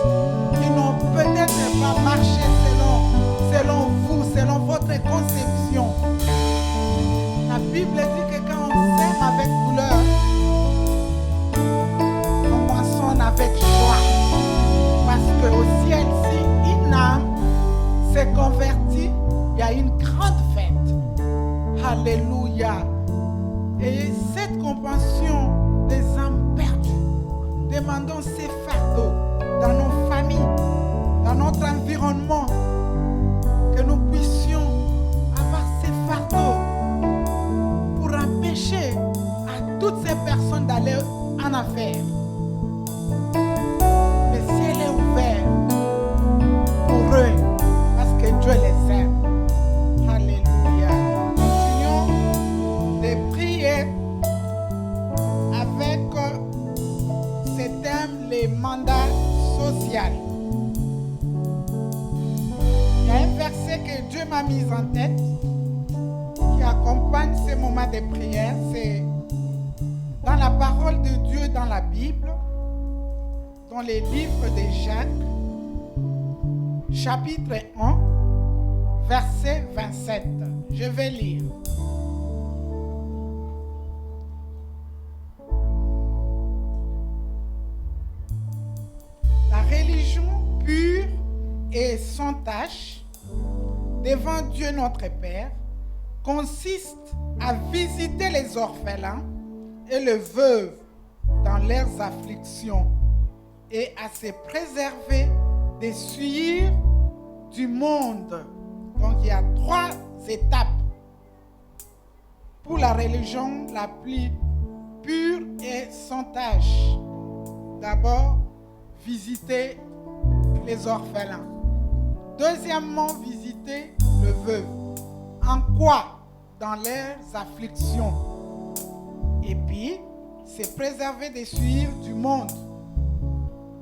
qui n'ont peut-être pas marché selon vous, selon votre conception. La Bible dit que quand on sème avec douleur, on moissonne avec joie. Parce qu'au ciel, si une âme s'est convertie, il y a une grande fête. Alléluia. Et cette compassion des âmes perdues, demandons ces fardeaux dans nos familles, dans notre environnement, que nous puissions avoir ces fardeaux pour empêcher à toutes ces personnes d'aller en affaires. Le ciel est ouvert pour eux parce que Dieu les aime. Alléluia. Continuons de prier avec ce thème, les mandats sociaux. Il y a un verset que Dieu m'a mis en tête qui accompagne ces moments de prière. C'est dans la parole de Dieu dans la Bible, dans les livres de Jacques, chapitre 1, verset 27. Je vais lire. La religion pure et sans tache devant Dieu notre Père consiste à visiter les orphelins et les veuves dans leurs afflictions et à se préserver des souillures du monde. Donc il y a 3 étapes pour la religion la plus pure et sans tache. D'abord, visiter les orphelins. Deuxièmement, visiter le veuve. En quoi? Dans leurs afflictions. Et puis, c'est préserver des souillures du monde.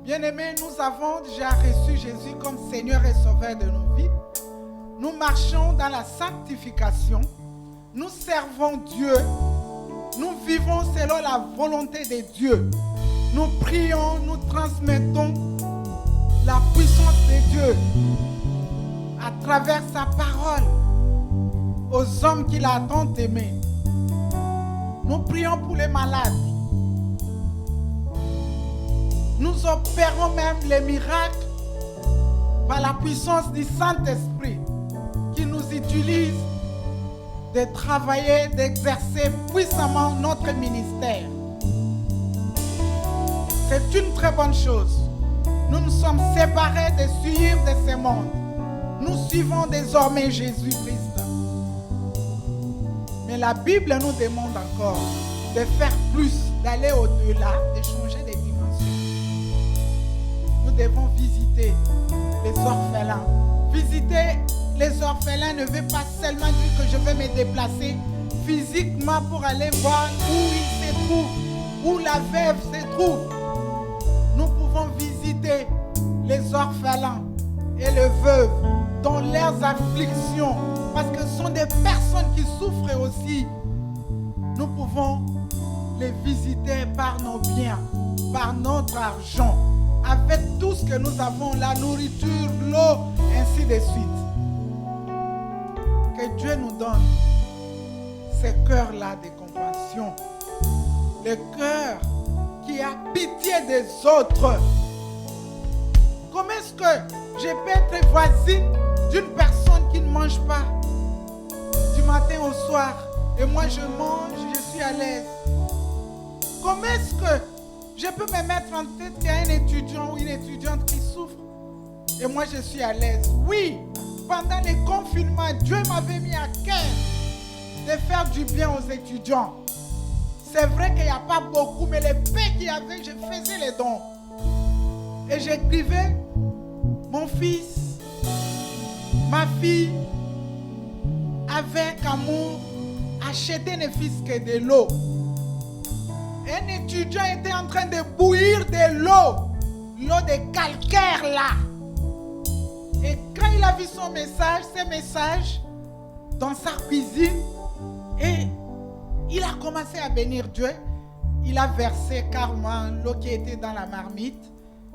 Bien-aimés, nous avons déjà reçu Jésus comme Seigneur et Sauveur de nos vies. Nous marchons dans la sanctification. Nous servons Dieu. Nous vivons selon la volonté de Dieu. Nous prions, nous transmettons la puissance de Dieu à travers sa parole aux hommes qu'il a tant aimés. Nous prions pour les malades. Nous opérons même les miracles par la puissance du Saint-Esprit qui nous utilise de travailler, d'exercer puissamment notre ministère. C'est une très bonne chose. Nous nous sommes séparés des souillures de ce monde. Nous suivons désormais Jésus-Christ. Mais la Bible nous demande encore de faire plus, d'aller au-delà, de changer de dimension. Nous devons visiter les orphelins. Visiter les orphelins ne veut pas seulement dire que je vais me déplacer physiquement pour aller voir où ils se trouvent, où la veuve se trouve. Nous pouvons visiter les orphelins et les veuves dans leurs afflictions, parce que ce sont des personnes qui souffrent aussi. Nous pouvons les visiter par nos biens, par notre argent, avec tout ce que nous avons, la nourriture, l'eau, ainsi de suite. Que Dieu nous donne ce cœur-là de compassion, le cœur qui a pitié des autres. Comment est-ce que je peux être voisine d'une personne qui ne mange pas du matin au soir et moi je mange, je suis à l'aise? Comment est-ce que je peux me mettre en tête qu'il y a un étudiant ou une étudiante qui souffre et moi je suis à l'aise? Oui, pendant les confinements, Dieu m'avait mis à cœur de faire du bien aux étudiants. C'est vrai qu'il n'y a pas beaucoup, mais les peu qu'il y avait, je faisais les dons. Et j'écrivais, mon fils, ma fille, avec amour, achetez ne fût-ce que de l'eau. Un étudiant était en train de bouillir de l'eau de calcaire là. Et quand il a vu son message, ces messages, dans sa cuisine, et il a commencé à bénir Dieu. Il a versé carrément l'eau qui était dans la marmite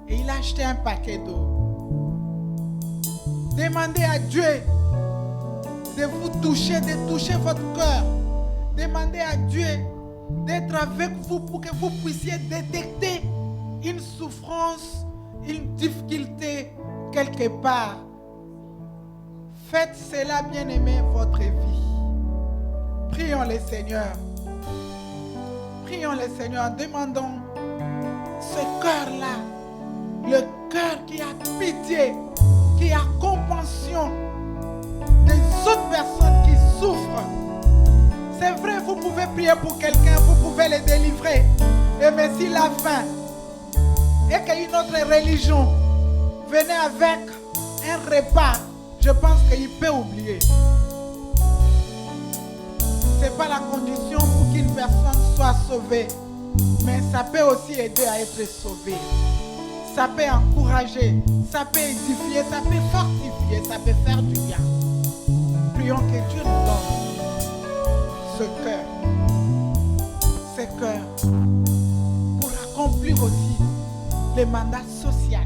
et il a acheté un paquet d'eau. Demandez à Dieu de vous toucher, de toucher votre cœur. Demandez à Dieu d'être avec vous pour que vous puissiez détecter une souffrance, une difficulté quelque part. Faites cela, bien-aimé, votre vie. Prions le Seigneur. Prions le Seigneur. Demandons ce cœur-là, le cœur qui a pitié, qui a compassion des autres personnes qui souffrent. C'est vrai, vous pouvez prier pour quelqu'un, vous pouvez le délivrer. Mais s'il a faim et qu'une autre religion venait avec un repas, je pense qu'il peut oublier. Ce n'est pas la condition pour qu'une personne soit sauvée, mais ça peut aussi aider à être sauvé. Ça peut encourager, ça peut édifier, ça peut fortifier, ça peut faire du bien. Prions que Dieu nous donne ce cœur pour accomplir aussi les mandats sociaux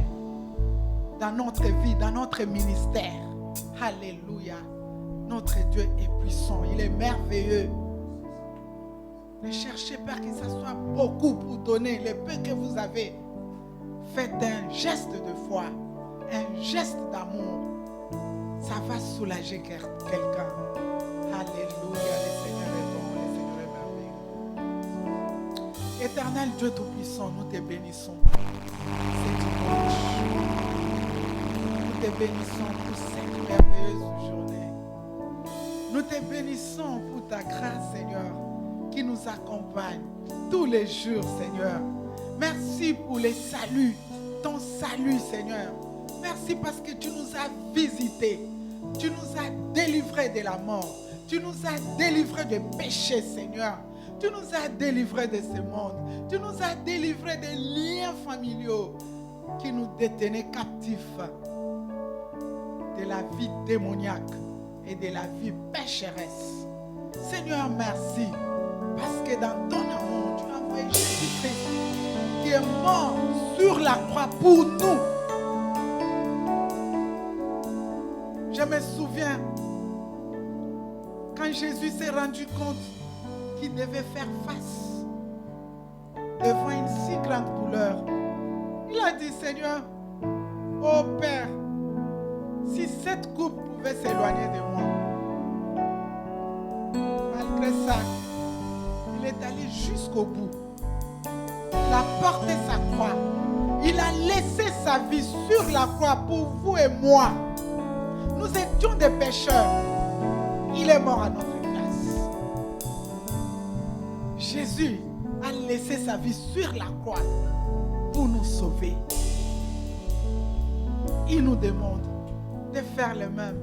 dans notre vie, dans notre ministère. Alléluia. Notre Dieu est puissant, il est merveilleux. Ne cherchez pas que ça soit beaucoup pour donner le peu que vous avez. Faites un geste de foi, un geste d'amour. Ça va soulager quelqu'un. Alléluia, le Seigneur est bon, le Seigneur est merveilleux. Éternel Dieu Tout-Puissant, nous te bénissons. C'est dimanche. Nous te bénissons pour cette merveilleuse journée. Nous te bénissons pour ta grâce, Seigneur, qui nous accompagne tous les jours, Seigneur. Merci pour les saluts, ton salut, Seigneur. Merci parce que tu nous as visités. Tu nous as délivrés de la mort. Tu nous as délivrés des péchés, Seigneur. Tu nous as délivrés de ce monde. Tu nous as délivrés des liens familiaux qui nous détenaient captifs de la vie démoniaque et de la vie pécheresse. Seigneur, merci. Parce que dans ton amour, tu as envoyé Jésus-Christ qui est mort sur la croix pour nous. Je me souviens quand Jésus s'est rendu compte qu'il devait faire face devant une si grande douleur. Il a dit, Seigneur, ô Père, si cette coupe pouvait s'éloigner de moi. Malgré ça, il est allé jusqu'au bout. Il a porté sa croix. Il a laissé sa vie sur la croix pour vous et moi. Nous étions des pécheurs. Il est mort à notre place. Jésus a laissé sa vie sur la croix pour nous sauver. Il nous demande de faire le même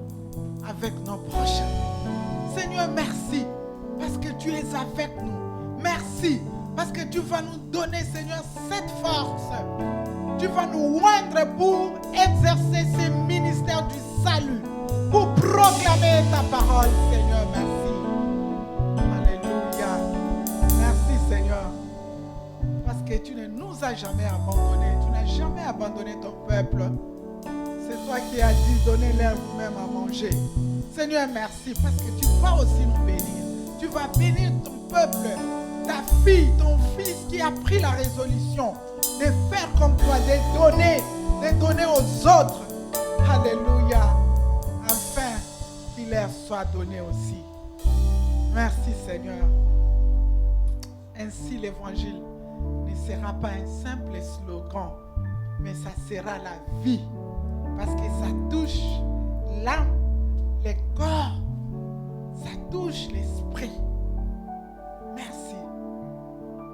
avec nos prochains. Seigneur, merci parce que tu es avec nous. Merci parce que tu vas nous donner, Seigneur, cette force. Tu vas nous oindre pour exercer ce ministère du salut, pour proclamer ta parole, Seigneur. Merci. Alléluia. Merci, Seigneur. Parce que tu ne nous as jamais abandonnés. Tu n'as jamais abandonné ton peuple. C'est toi qui as dit, donnez-leur vous-même à manger. Seigneur, merci parce que tu vas aussi nous bénir. Tu vas bénir ton peuple, ta fille, ton fils qui a pris la résolution de faire comme toi, de donner aux autres. Alléluia. Afin qu'il leur soit donné aussi. Merci, Seigneur. Ainsi, l'évangile ne sera pas un simple slogan, mais ça sera la vie. Parce que ça touche l'âme, le corps, ça touche l'esprit. Merci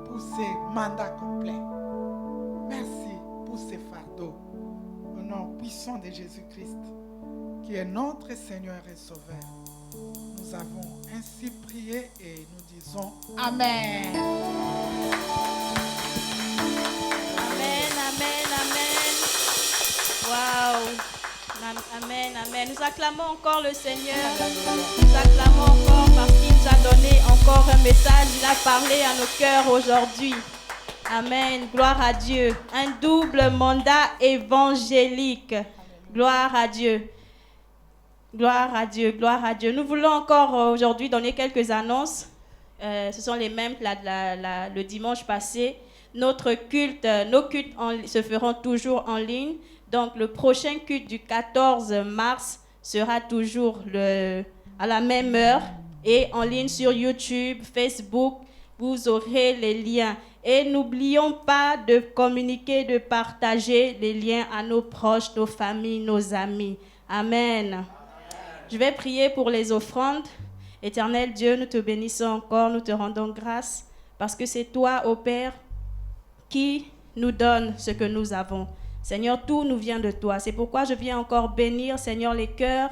pour ces mandats complets. Merci pour ces fardeaux. Au nom puissant de Jésus-Christ, qui est notre Seigneur et Sauveur, nous avons ainsi prié et nous disons Amen. Amen, amen, amen. Waouh. Amen, amen. Nous acclamons encore le Seigneur. Nous acclamons encore parce qu'il nous a donné encore un message. Il a parlé à nos cœurs aujourd'hui. Amen. Gloire à Dieu. Un double mandat évangélique. Gloire à Dieu. Gloire à Dieu, gloire à Dieu. Nous voulons encore aujourd'hui donner quelques annonces. Ce sont les mêmes que le dimanche passé. Nos cultes se feront toujours en ligne. Donc, le prochain culte du 14 mars sera toujours à la même heure et en ligne sur YouTube, Facebook. Vous aurez les liens. Et n'oublions pas de communiquer, de partager les liens à nos proches, nos familles, nos amis. Amen. Je vais prier pour les offrandes. Éternel Dieu, nous te bénissons encore, nous te rendons grâce parce que c'est toi, ô Père, qui nous donne ce que nous avons. Seigneur, tout nous vient de toi. C'est pourquoi je viens encore bénir, Seigneur, les cœurs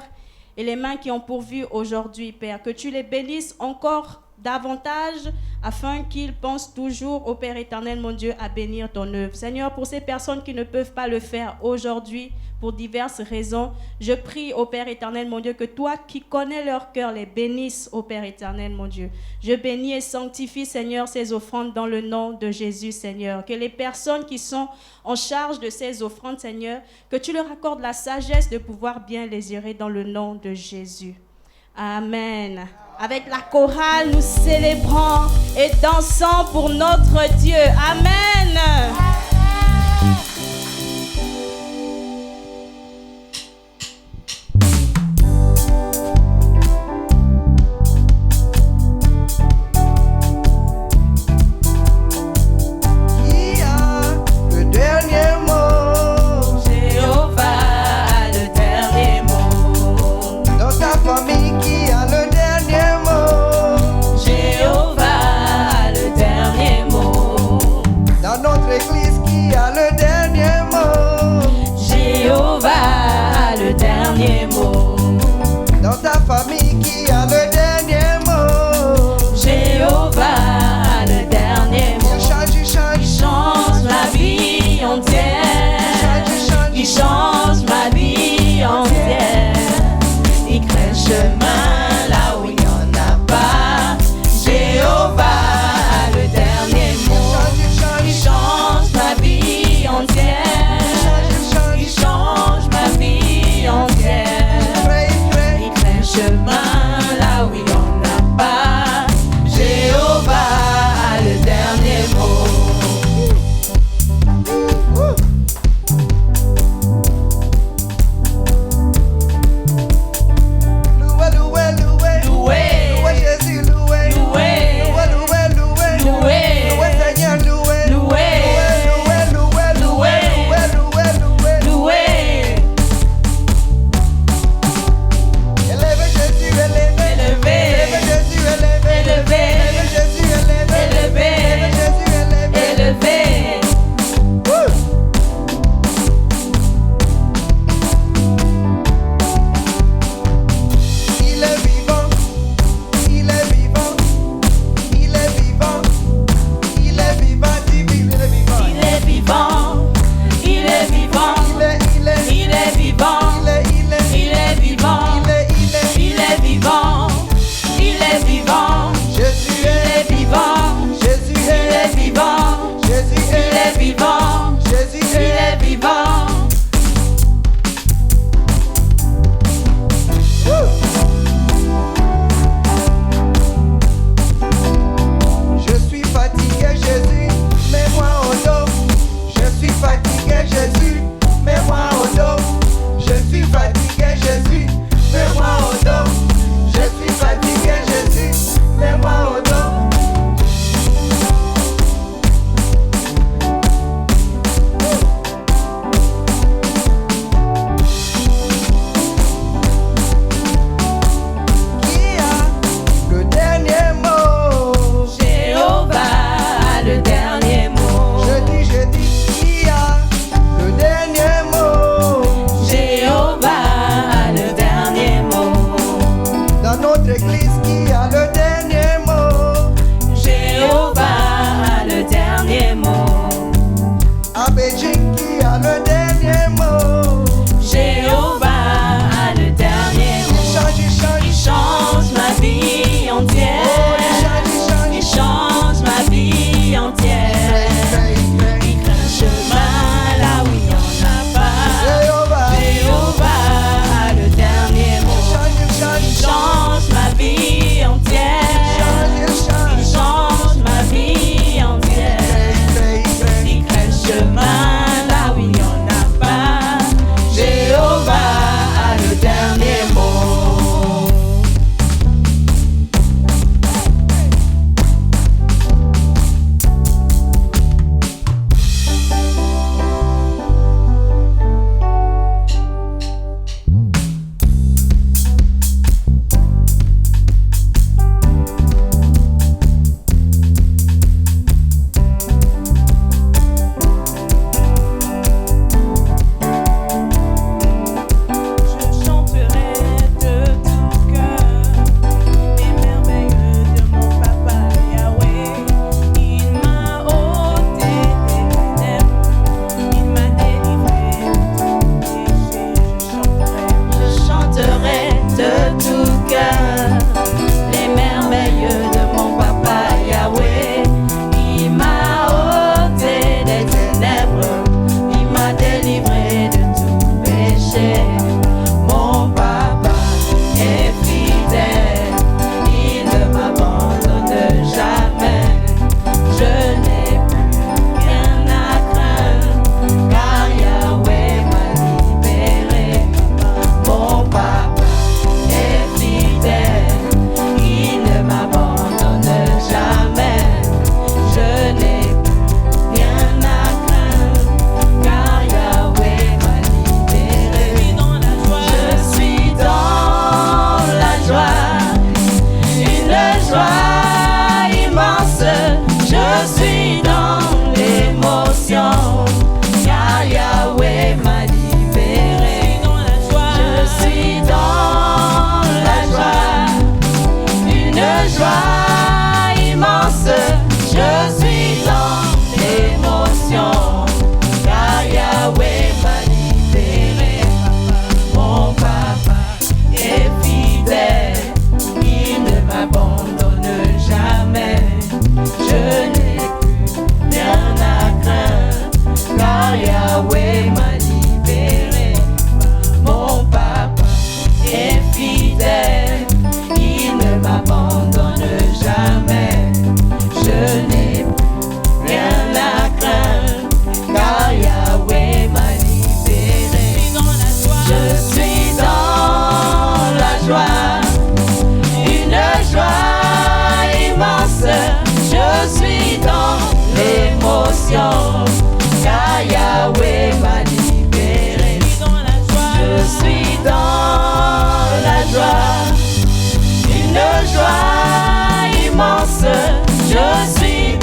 et les mains qui ont pourvu aujourd'hui, Père. Que tu les bénisses encore davantage afin qu'ils pensent toujours, ô Père éternel, mon Dieu, à bénir ton œuvre. Seigneur, pour ces personnes qui ne peuvent pas le faire aujourd'hui, pour diverses raisons, je prie, ô Père éternel, mon Dieu, que toi qui connais leur cœur, les bénisses, ô Père éternel, mon Dieu. Je bénis et sanctifie, Seigneur, ces offrandes dans le nom de Jésus, Seigneur. Que les personnes qui sont en charge de ces offrandes, Seigneur, que tu leur accordes la sagesse de pouvoir bien les gérer dans le nom de Jésus. Amen. Avec la chorale, nous célébrons et dansons pour notre Dieu. Amen. Église.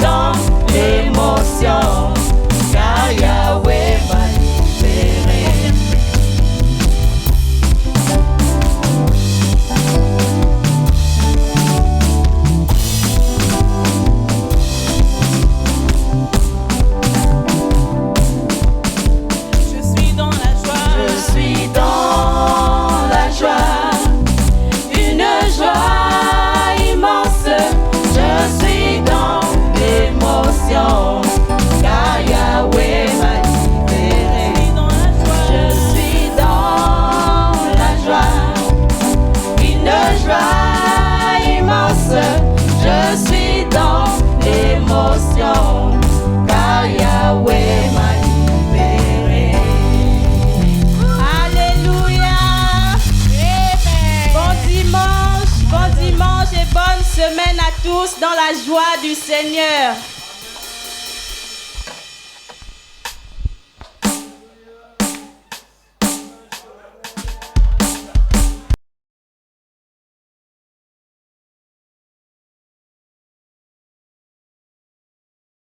dans l'émotion, car Yahweh m'a libéré. Je suis dans la joie. Je suis dans la joie. Une joie immense. Je suis dans l'émotion, car Yahweh m'a libéré. Je suis dans la joie. Une joie immense. Je suis dans l'émotion, car Yahweh m'a libéré. Alléluia. Bon dimanche et bonne semaine à tous dans la joie du Seigneur.